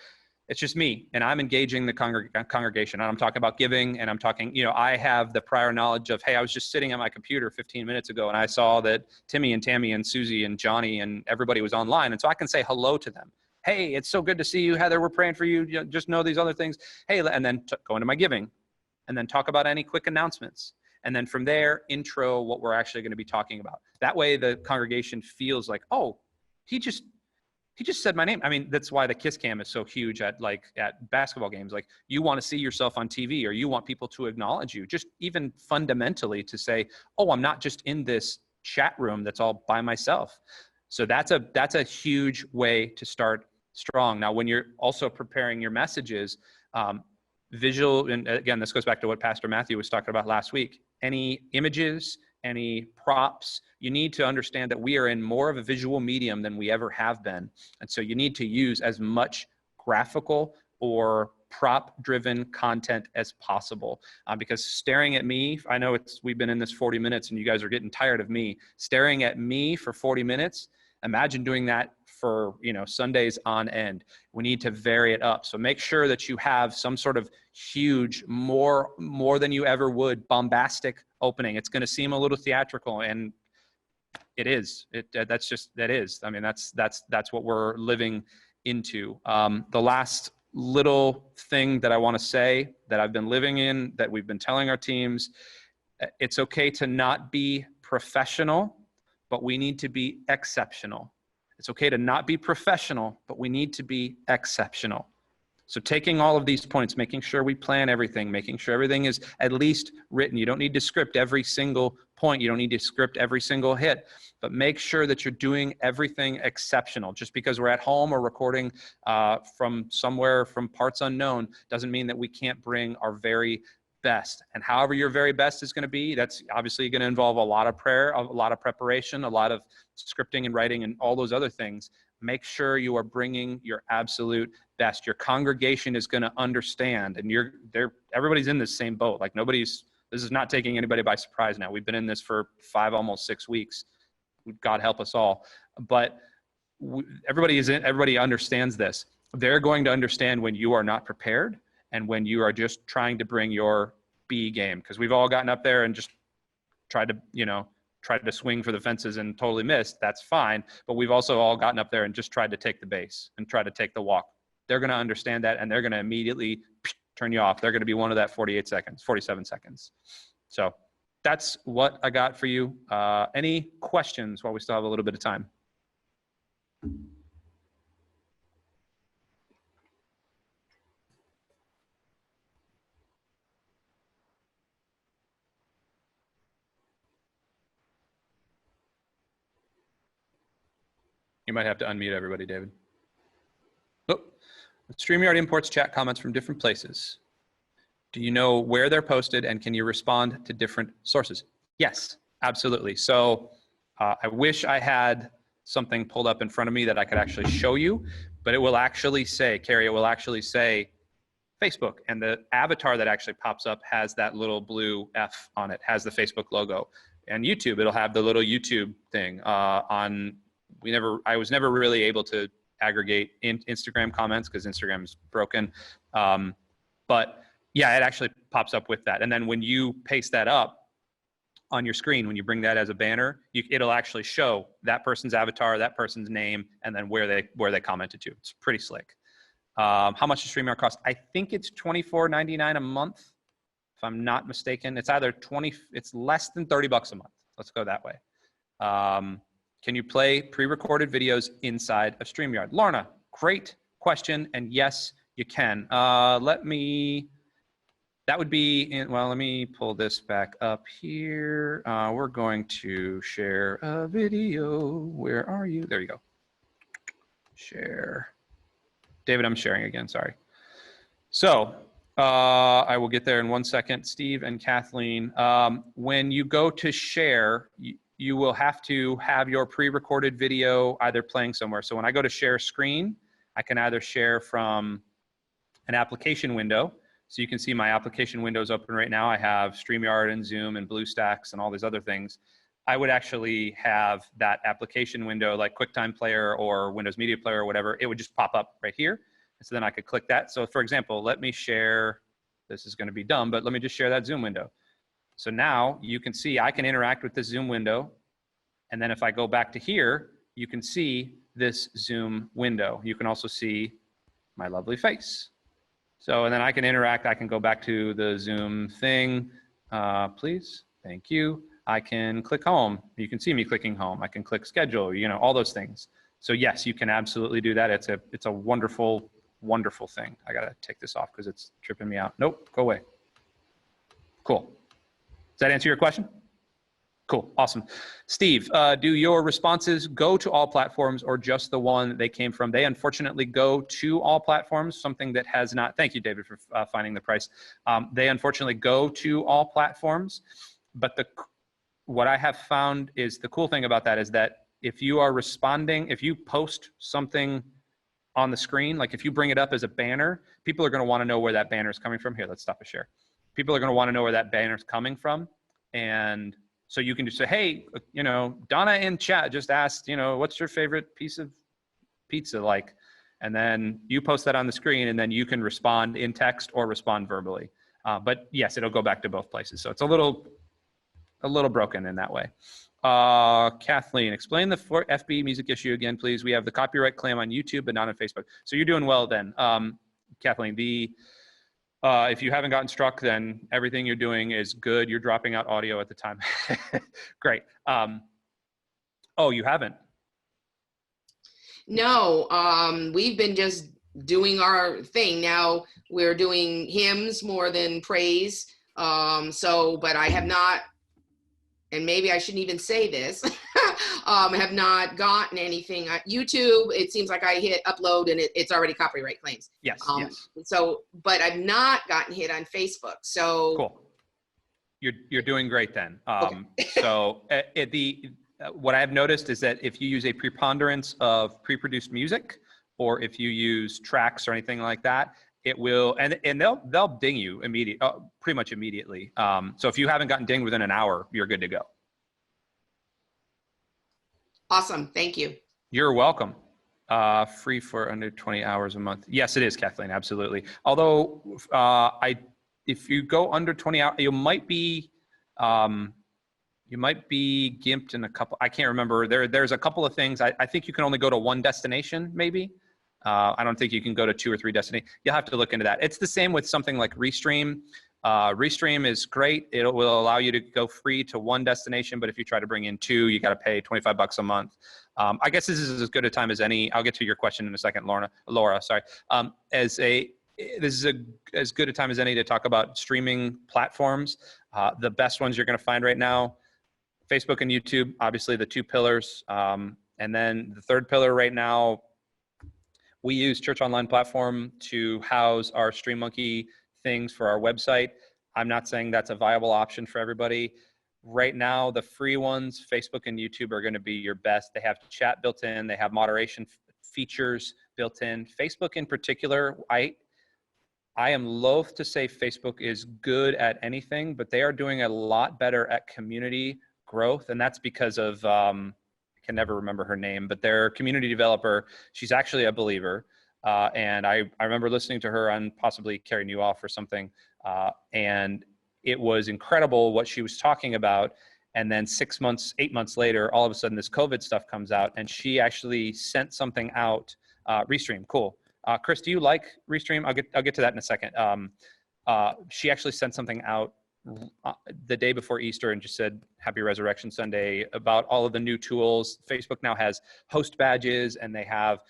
it's just me, and I'm engaging the congregation, and I'm talking about giving, and I'm talking, I have the prior knowledge of, hey, I was just sitting at my computer 15 minutes ago, and I saw that Timmy and Tammy and Susie and Johnny and everybody was online, and so I can say hello to them. Hey, it's so good to see you, Heather. We're praying for you. Just know these other things. Hey, and then go into my giving, and then talk about any quick announcements. And then from there, intro what we're actually going to be talking about. That way the congregation feels like, oh, he just said my name. I mean, that's why the kiss cam is so huge at basketball games. Like, you want to see yourself on TV, or you want people to acknowledge you, just even fundamentally to say, oh, I'm not just in this chat room that's all by myself. So that's a huge way to start strong. Now, when you're also preparing your messages, visual, and again, this goes back to what Pastor Matthew was talking about last week, any images, any props, you need to understand that we are in more of a visual medium than we ever have been. And so you need to use as much graphical or prop-driven content as possible. Because staring at me, I know we've been in this 40 minutes and you guys are getting tired of me. Staring at me for 40 minutes, imagine doing that for Sundays on end. We need to vary it up. So make sure that you have some sort of huge, more than you ever would, bombastic opening. It's going to seem a little theatrical, and it is. That is. I mean, that's what we're living into. The last little thing that I want to say that I've been living in, that we've been telling our teams, it's okay to not be professional, but we need to be exceptional. It's okay to not be professional, but we need to be exceptional. So taking all of these points, making sure we plan everything, making sure everything is at least written. You don't need to script every single point. You don't need to script every single hit, but make sure that you're doing everything exceptional. Just because we're at home or recording from somewhere, from parts unknown, doesn't mean that we can't bring our very best. And however your very best is going to be, that's obviously going to involve a lot of prayer, a lot of preparation, a lot of scripting and writing and all those other things. Make sure you are bringing your absolute best. Your congregation is going to understand, and everybody's in the same boat. Like, nobody's This is not taking anybody by surprise now. We've been in this for 5, almost 6 weeks. God help us all. But everybody understands this. They're going to understand when you are not prepared and when you are just trying to bring your B game, because we've all gotten up there and just tried to swing for the fences and totally missed. That's fine. But we've also all gotten up there and just tried to take the base and try to take the walk. They're going to understand that, and they're going to immediately turn you off. They're going to be one of that 47 seconds. So that's what I got for you. Any questions while we still have a little bit of time? You might have to unmute everybody, David. Oh, StreamYard imports chat comments from different places. Do you know where they're posted, and can you respond to different sources? Yes, absolutely. So I wish I had something pulled up in front of me that I could actually show you, but it will actually say, Carrie, it will actually say Facebook, and the avatar that actually pops up has that little blue F on it, has the Facebook logo. And YouTube, it'll have the little YouTube thing I was never really able to aggregate Instagram comments because Instagram is broken. But yeah, it actually pops up with that. And then when you paste that up on your screen, when you bring that as a banner, it'll actually show that person's avatar, that person's name, and then where they commented to. It's pretty slick. How much does StreamYard cost? I think it's $24.99 a month, if I'm not mistaken. It's it's less than $30 a month. Let's go that way. Can you play pre-recorded videos inside of StreamYard? Lorna, great question. And yes, you can. Let me pull this back up here. We're going to share a video. Where are you? There you go. Share. David, I'm sharing again, sorry. So I will get there in 1 second. Steve and Kathleen, when you go to share, you will have to have your pre-recorded video either playing somewhere. So when I go to share screen, I can either share from an application window. So you can see my application windows open right now. I have StreamYard and Zoom and BlueStacks and all these other things. I would actually have that application window like QuickTime Player or Windows Media Player or whatever. It would just pop up right here. And so then I could click that. So for example, let me share, this is going to be dumb, but let me just share that Zoom window. So now you can see I can interact with this Zoom window. And then if I go back to here, you can see this Zoom window. You can also see my lovely face. So, and then I can interact. I can go back to the Zoom thing, please. Thank you. I can click home. You can see me clicking home. I can click schedule, all those things. So yes, you can absolutely do that. It's a wonderful, wonderful thing. I got to take this off because it's tripping me out. Nope, go away. Cool. Does that answer your question? Cool, awesome. Steve, do your responses go to all platforms or just the one they came from? They unfortunately go to all platforms, something that has not, thank you, David, for finding the price. They unfortunately go to all platforms, but what I have found is the cool thing about that is that if you are responding, if you post something on the screen, like if you bring it up as a banner, people are gonna wanna know where that banner is coming from. Here, let's stop a share. People are gonna wanna know where that banner is coming from. And so you can just say, hey, Donna in chat just asked, what's your favorite piece of pizza like? And then you post that on the screen and then you can respond in text or respond verbally. But yes, it'll go back to both places. So it's a little broken in that way. Kathleen, explain the FB music issue again, please. We have the copyright claim on YouTube, but not on Facebook. So you're doing well then. Kathleen, if you haven't gotten struck, then everything you're doing is good. You're dropping out audio at the time. Great. Oh, you haven't? No, we've been just doing our thing. Now we're doing hymns more than praise. But I have not, and maybe I shouldn't even say this, have not gotten anything. YouTube, it seems like I hit upload and it's already copyright claims. Yes, yes. So, but I've not gotten hit on Facebook. So cool. You're doing great then. Okay. So what I have noticed is that if you use a preponderance of pre-produced music, or if you use tracks or anything like that, it will, and they'll ding you pretty much immediately. So if you haven't gotten dinged within an hour, you're good to go. Awesome. Thank you. You're welcome. Free for under 20 hours a month. Yes, it is, Kathleen. Absolutely. Although if you go under 20 hours, you might be gimped in a couple. I can't remember. There's a couple of things. I think you can only go to one destination, maybe. I don't think you can go to 2 or 3 destinations. You'll have to look into that. It's the same with something like Restream. Restream is great. It will allow you to go free to one destination, but if you try to bring in 2, you got to pay $25 a month. I guess this is as good a time as any. I'll get to your question in a second, Laura. Sorry. This is as good a time as any to talk about streaming platforms. The best ones you're going to find right now, Facebook and YouTube, obviously the 2 pillars. And then the 3rd pillar right now, we use Church Online Platform to house our StreamMonkey things for our website. I'm not saying that's a viable option for everybody. Right now, the free ones, Facebook and YouTube, are going to be your best. They have chat built in. They have moderation features built in. Facebook in particular, I am loath to say Facebook is good at anything, but they are doing a lot better at community growth. And that's because of, I can never remember her name, but their community developer, she's actually a believer. And I remember listening to her on possibly Carrying You Off or something. And it was incredible what she was talking about. And then 6 months, 8 months later, all of a sudden this COVID stuff comes out and she actually sent something out. Restream, cool. Chris, do you like Restream? I'll get to that in a second. She actually sent something out the day before Easter and just said, Happy Resurrection Sunday, about all of the new tools. Facebook now has host badges and they have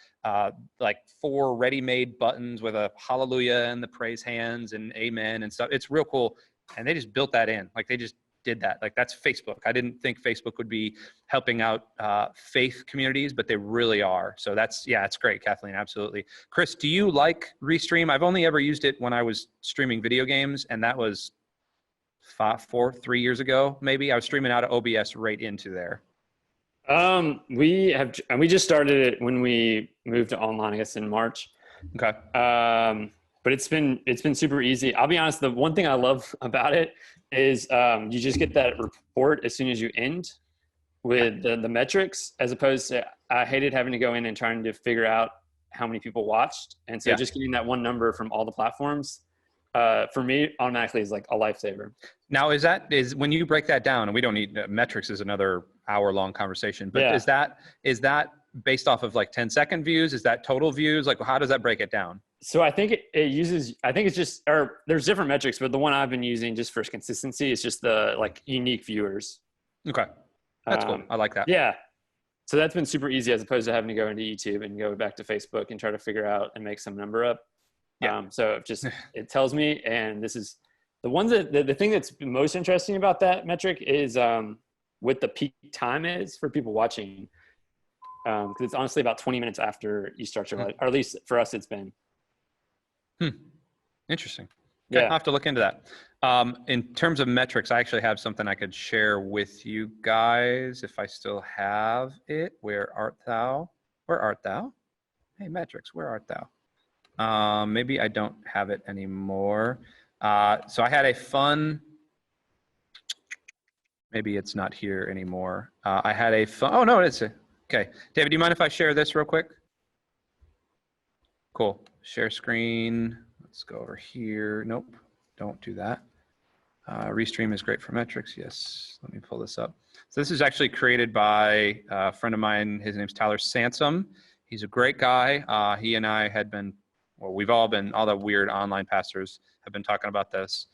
like 4 ready-made buttons with a hallelujah and the praise hands and amen and stuff. It's real cool. And they just built that in. Like they just did that. Like that's Facebook. I didn't think Facebook would be helping out faith communities, but they really are. So it's great, Kathleen. Absolutely. Chris, do you like Restream? I've only ever used it when I was streaming video games, and that was 3 years ago, maybe. I was streaming out of OBS right into there. We just started it when we moved to online, I guess in March. Okay. But it's been super easy. I'll be honest. The one thing I love about it is you just get that report as soon as you end with the metrics, as opposed to I hated having to go in and trying to figure out how many people watched. And so just getting that one number from all the platforms, for me automatically is like a lifesaver. Now, is when you break that down, and we don't need metrics is another hour-long conversation, but is that based off of like 10-second views? Is that total views? Like, how does that break it down? So I think it uses, I think it's just, or there's different metrics, but the one I've been using just for consistency is just the like unique viewers. Okay. That's cool. I like that. Yeah. So that's been super easy as opposed to having to go into YouTube and go back to Facebook and try to figure out and make some number up. Yeah. So it tells me, and this is the ones that the thing that's most interesting about that metric is what the peak time is for people watching. Because it's honestly about 20 minutes after you start your live, or at least for us, it's been. Interesting. Okay, I'll have to look into that. In terms of metrics, I actually have something I could share with you guys if I still have it. Where art thou? Where art thou? Hey, metrics, where art thou? Maybe I don't have it anymore. So I had a fun, maybe it's not here anymore. I had a fun, oh no, it's okay. David, do you mind if I share this real quick? Cool. Share screen. Let's go over here. Nope, don't do that. Restream is great for metrics. Yes, let me pull this up. So this is actually created by a friend of mine. His name's Tyler Sansom. He's a great guy. He and I had been, well, we've all been, all the weird online pastors have been talking about this.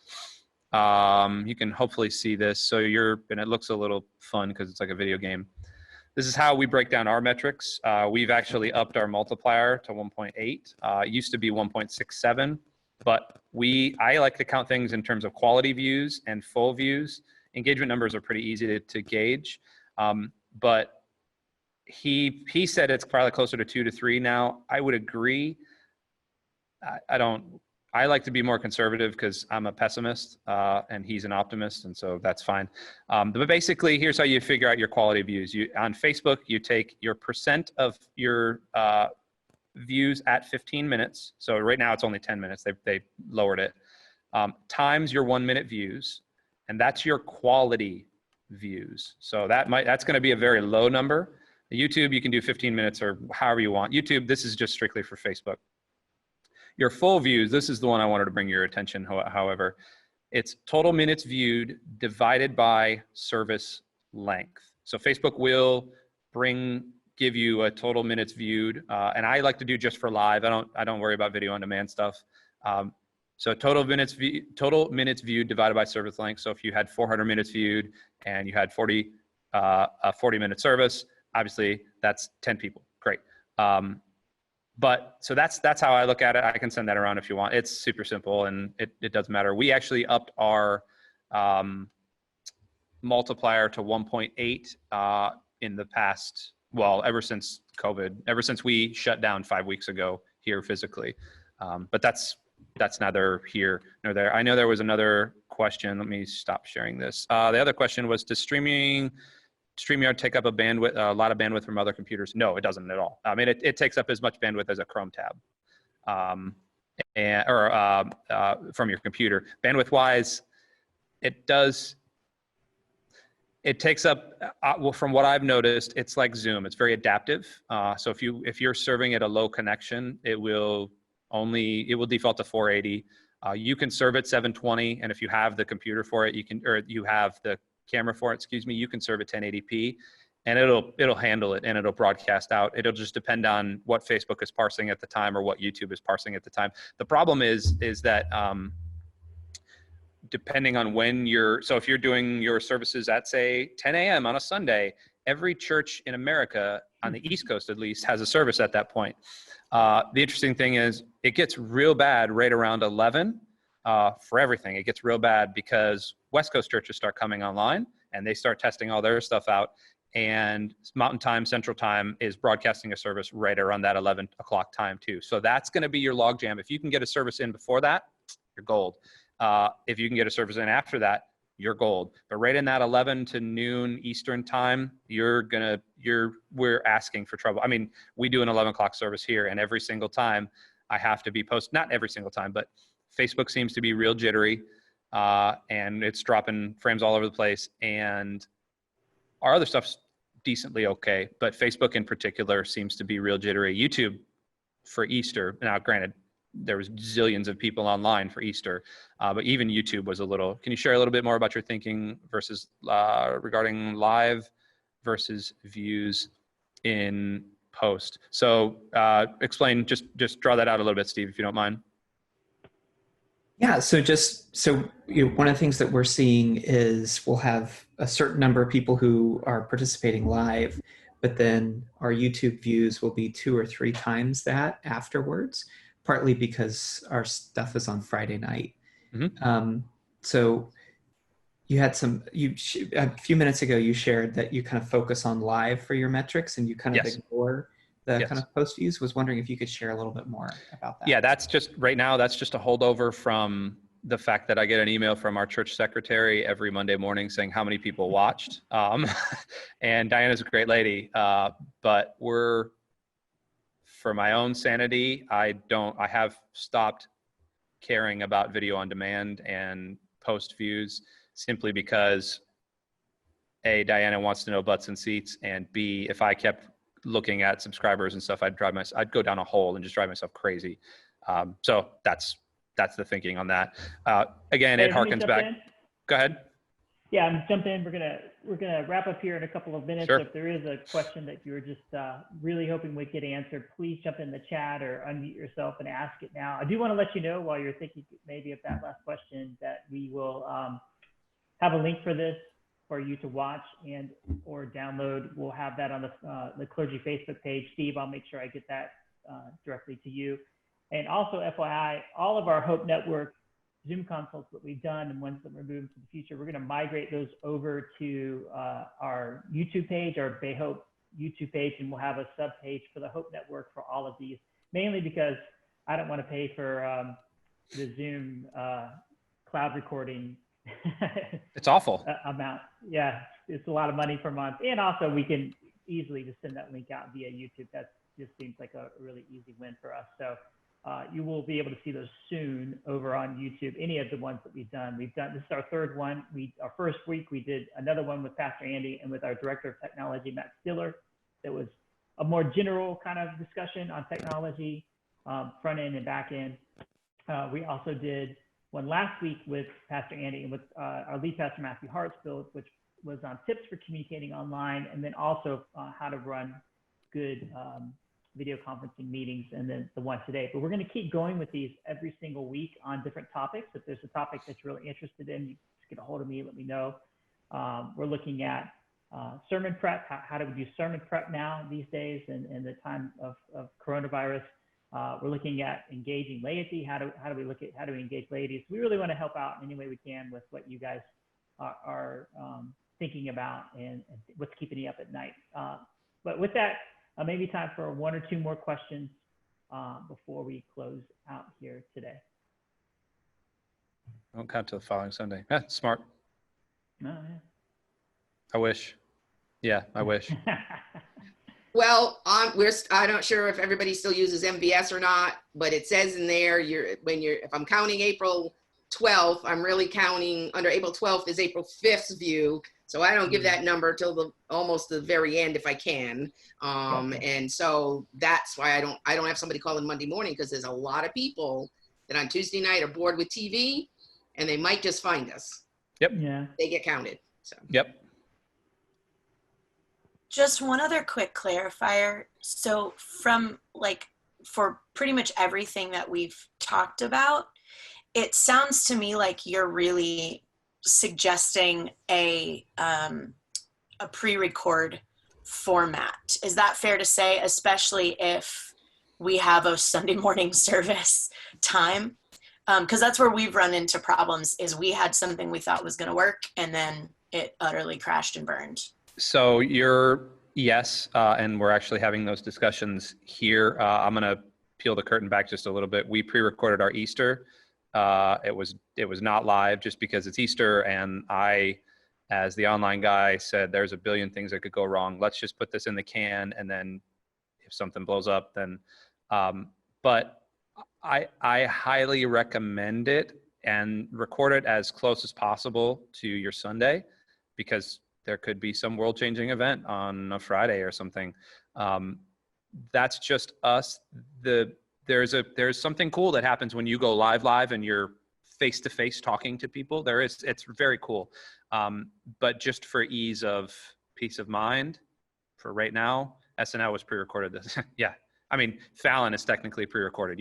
You can hopefully see this. So and it looks a little fun because it's like a video game. This is how we break down our metrics. We've actually upped our multiplier to 1.8. It used to be 1.67, but I like to count things in terms of quality views and full views. Engagement numbers are pretty easy to gauge, but he said it's probably closer to 2 to 3 now. I would agree. I like to be more conservative because I'm a pessimist and he's an optimist, and so that's fine. But basically, here's how you figure out your quality views. On Facebook, you take your percent of your views at 15 minutes. So right now it's only 10 minutes. They lowered it. Times your 1 minute views, and that's your quality views. So that's going to be a very low number. YouTube, you can do 15 minutes or however you want. YouTube, this is just strictly for Facebook. Your full views, this is the one I wanted to bring your attention, however. It's total minutes viewed divided by service length. So Facebook will give you a total minutes viewed, and I like to do just for live. I don't worry about video on demand stuff. So total minutes viewed divided by service length. So if you had 400 minutes viewed and you had a 40-minute service, obviously that's 10 people. Great. But so that's how I look at it. I can send that around if you want. It's super simple and it doesn't matter. We actually upped our multiplier to 1.8 in the past, well, ever since COVID, ever since we shut down 5 weeks ago here physically. But that's neither here nor there. I know there was another question. Let me stop sharing this. The other question was, does StreamYard take up a lot of bandwidth from other computers? No, it doesn't at all. I mean, it takes up as much bandwidth as a Chrome tab, from your computer. Bandwidth-wise, it takes up. Well, from what I've noticed, it's like Zoom. It's very adaptive. So if you're serving at a low connection, it will default to 480. You can serve at 720, and if you have the computer for it, you have the camera for it, excuse me, you can serve at 1080p, and it'll handle it and it'll broadcast out. It'll just depend on what Facebook is parsing at the time or what YouTube is parsing at the time. The problem is that depending on when so if you're doing your services at say 10 a.m. on a Sunday, every church in America on the East Coast at least has a service at that point. The interesting thing is it gets real bad right around 11 for everything. It gets real bad because West Coast churches start coming online and they start testing all their stuff out. And Mountain Time, Central Time is broadcasting a service right around that 11 o'clock time too. So that's going to be your logjam. If you can get a service in before that, you're gold. If you can get a service in after that, you're gold. But right in that 11 to noon Eastern time, we're asking for trouble. I mean, we do an 11 o'clock service here, and every single time I have to be not every single time, but Facebook seems to be real jittery, and it's dropping frames all over the place. And our other stuff's decently okay, but Facebook in particular seems to be real jittery. YouTube for Easter, now granted, there was zillions of people online for Easter, but even YouTube was a little. Can you share a little bit more about your thinking regarding live versus views in post? So explain, just draw that out a little bit, Steve, if you don't mind. Yeah, one of the things that we're seeing is we'll have a certain number of people who are participating live, but then our YouTube views will be 2 or 3 times that afterwards, partly because our stuff is on Friday night. Mm-hmm. So you had a few minutes ago, you shared that you kind of focus on live for your metrics and you kind of ignore the kind of post views. Was wondering if you could share a little bit more about that. Yeah, that's just right now, that's just a holdover from the fact that I get an email from our church secretary every Monday morning saying how many people watched. And Diana's a great lady, but for my own sanity, I have stopped caring about video on demand and post views simply because A, Diana wants to know butts and seats, and B, if I kept looking at subscribers and stuff, I'd go down a hole and just drive myself crazy. So that's the thinking on that. Again, it harkens back. Go ahead. Yeah, I'm jumping in. We're gonna wrap up here in a couple of minutes. Sure. So if there is a question that you were just really hoping would get answered, please jump in the chat or unmute yourself and ask it now. I do want to let you know while you're thinking maybe of that last question that we will have a link for this for you to watch and or download. We'll have that on the clergy Facebook page. Steve, I'll make sure I get that directly to you. And also, FYI, all of our Hope Network Zoom consults that we've done and ones that we're moving to the future, we're going to migrate those over to our YouTube page, our Bay Hope YouTube page, and we'll have a sub page for the Hope Network for all of these, mainly because I don't want to pay for the Zoom cloud recording. It's awful. Amount. Yeah, it's a lot of money per month. And also we can easily just send that link out via YouTube. just seems like a really easy win for us. So you will be able to see those soon over on YouTube. Any of the ones that we've done. This is our third one. Our first week we did another one with Pastor Andy and with our director of technology, Matt Stiller. That was a more general kind of discussion on technology, front end and back end. We also did one last week with Pastor Andy and with our lead pastor, Matthew Hartsfield, which was on tips for communicating online, and then also how to run good video conferencing meetings, and then the one today. But we're going to keep going with these every single week on different topics. If there's a topic that you're really interested in, you just get a hold of me, let me know. We're looking at sermon prep. How do we do sermon prep now these days in the time of coronavirus? We're looking at engaging laity. How do we engage laity? So we really want to help out in any way we can with what you guys are thinking about and what's keeping you up at night. But with that, maybe time for one or two more questions before we close out here today. Won't count till the following Sunday. Yeah, smart. No, yeah. I wish. Yeah, I wish. Well, I'm not sure if everybody still uses MVS or not, but it says in there, if I'm counting April 12th, I'm really counting under April 12th is April 5th's view. So I don't give that number till almost the very end if I can. And so that's why I don't have somebody calling Monday morning, because there's a lot of people that on Tuesday night are bored with TV and they might just find us. Yep. Yeah. They get counted. So. Yep. Just one other quick clarifier. So for pretty much everything that we've talked about, it sounds to me like you're really suggesting a pre-record format. Is that fair to say, especially if we have a Sunday morning service time? Because that's where we've run into problems, is we had something we thought was going to work and then it utterly crashed and burned. So yes, and we're actually having those discussions here. I'm going to peel the curtain back just a little bit. We pre-recorded our Easter. It was not live just because it's Easter, and I, as the online guy, said there's a billion things that could go wrong. Let's just put this in the can, and then if something blows up, then. But I highly recommend it and record it as close as possible to your Sunday, because there could be some world-changing event on a Friday or something. That's just us. There's something cool that happens when you go live and you're face-to-face talking to people. It's very cool. But just for ease of peace of mind, for right now, SNL was pre-recorded this. Yeah. I mean, Fallon is technically pre-recorded.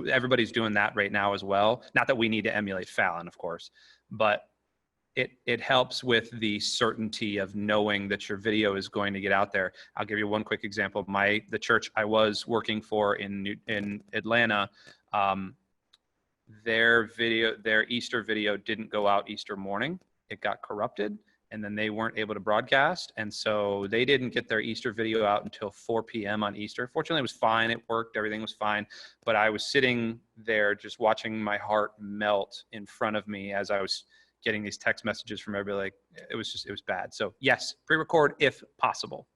Everybody's doing that right now as well. Not that we need to emulate Fallon, of course, but it helps with the certainty of knowing that your video is going to get out there. I'll give you one quick example. The church I was working for in Atlanta, their Easter video didn't go out Easter morning. It got corrupted, and then they weren't able to broadcast. And so they didn't get their Easter video out until 4 p.m. on Easter. Fortunately, it was fine. It worked. Everything was fine. But I was sitting there just watching my heart melt in front of me as I was getting these text messages from everybody. Like, it was bad. So yes, pre-record if possible.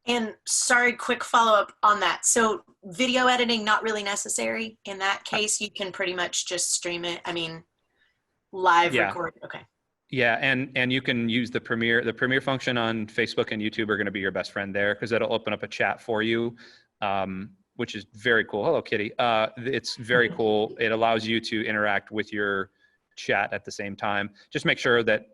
And sorry, quick follow-up on that. So video editing, not really necessary. In that case, you can pretty much just stream it. I mean, live record. Okay. Yeah, and you can use the Premiere function on Facebook and YouTube are going to be your best friend there, because it'll open up a chat for you, which is very cool. Hello, Kitty. It's very cool. It allows you to interact with your chat at the same time. Just make sure that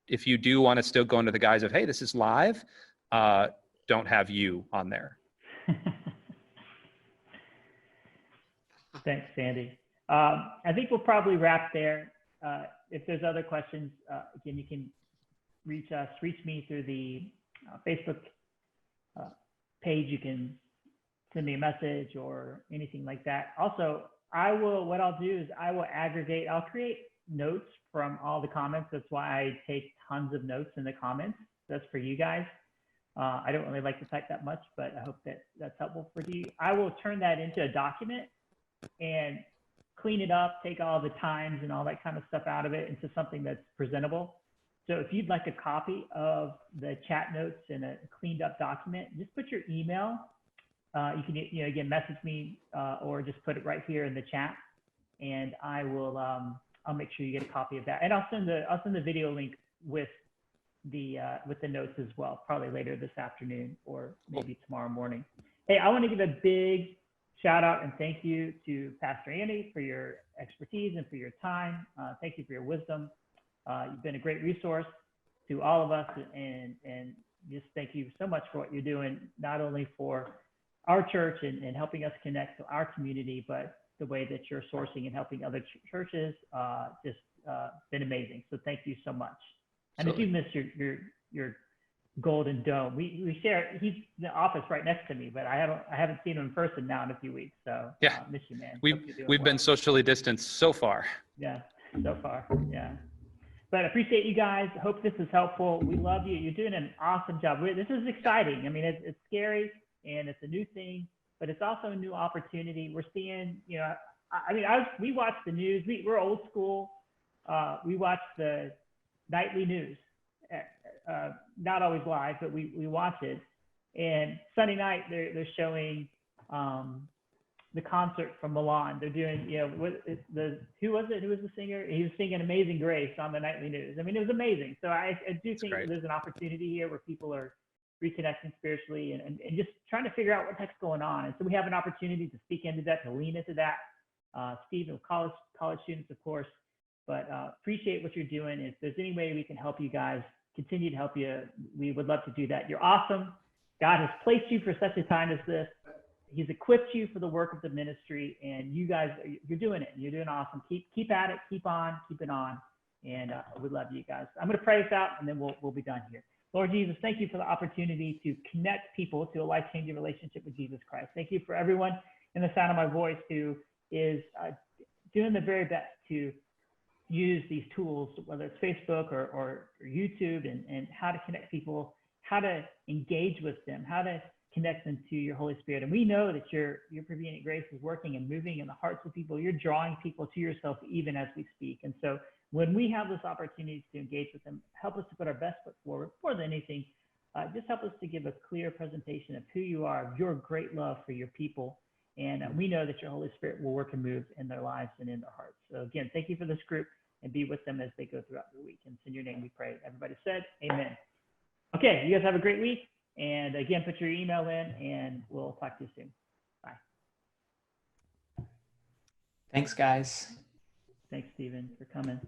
if you do want to still go into the guise of, hey, this is live, don't have you on there. Thanks, Sandy. I think we'll probably wrap there. If there's other questions, again, you can reach me through the Facebook page. You can send me a message or anything like that. Also, what I'll do is I will I'll create notes from all the comments. That's why I take tons of notes in the comments. That's for you guys. I don't really like to type that much, but I hope that's helpful for you. I will turn that into a document and clean it up, take all the times and all that kind of stuff out of it into something that's presentable. So if you'd like a copy of the chat notes in a cleaned up document, just put your email. You can, again, message me or just put it right here in the chat, and I will. I'll make sure you get a copy of that, and I'll send the video link with the notes as well, probably later this afternoon or maybe tomorrow morning. Hey, I want to give a big shout out and thank you to Pastor Andy for your expertise and for your time. Thank you for your wisdom. You've been a great resource to all of us, and just thank you so much for what you're doing, not only for our church and helping us connect to our community, but the way that you're sourcing and helping other churches, just been amazing. So thank you so much. And if you missed your golden dome, we share. He's in the office right next to me, but I haven't seen him in person now in a few weeks. So yeah, miss you, man. We've been socially distanced so far. Yeah, so far. Yeah. But I appreciate you guys. Hope this is helpful. We love you. You're doing an awesome job. This is exciting. I mean, it's scary and it's a new thing, but it's also a new opportunity. We're seeing, we watch the news. We're old school. We watch the nightly news, not always live, but we watch it. And Sunday night they're showing the concert from Milan. They're doing, who was it? Who was the singer? He was singing Amazing Grace on the nightly news. I mean, it was amazing. So I do think there's an opportunity here where people are reconnecting spiritually and just trying to figure out what the heck's going on. And so we have an opportunity to speak into that, to lean into that. Steve and college students, of course, but appreciate what you're doing. If there's any way we can help you guys, continue to help you, we would love to do that. You're awesome. God has placed you for such a time as this. He's equipped you for the work of the ministry, and you guys, you're doing it. You're doing awesome. Keep at it. Keep it on. And we love you guys. I'm going to pray us out, and then we'll be done here. Lord Jesus, thank you for the opportunity to connect people to a life-changing relationship with Jesus Christ. Thank you for everyone in the sound of my voice who is doing the very best to use these tools, whether it's Facebook or YouTube, and how to connect people, how to engage with them, how to connect them to your Holy Spirit. And we know that your prevenient grace is working and moving in the hearts of people. You're drawing people to yourself even as we speak. And so when we have this opportunity to engage with them, help us to put our best foot forward. More than anything, just help us to give a clear presentation of who you are, of your great love for your people. And we know that your Holy Spirit will work and move in their lives and in their hearts. So again, thank you for this group, and be with them as they go throughout the week. And it's in your name we pray. Everybody said, amen. Okay, you guys have a great week. And again, put your email in, and we'll talk to you soon. Bye. Thanks, guys. Thanks, Stephen, for coming.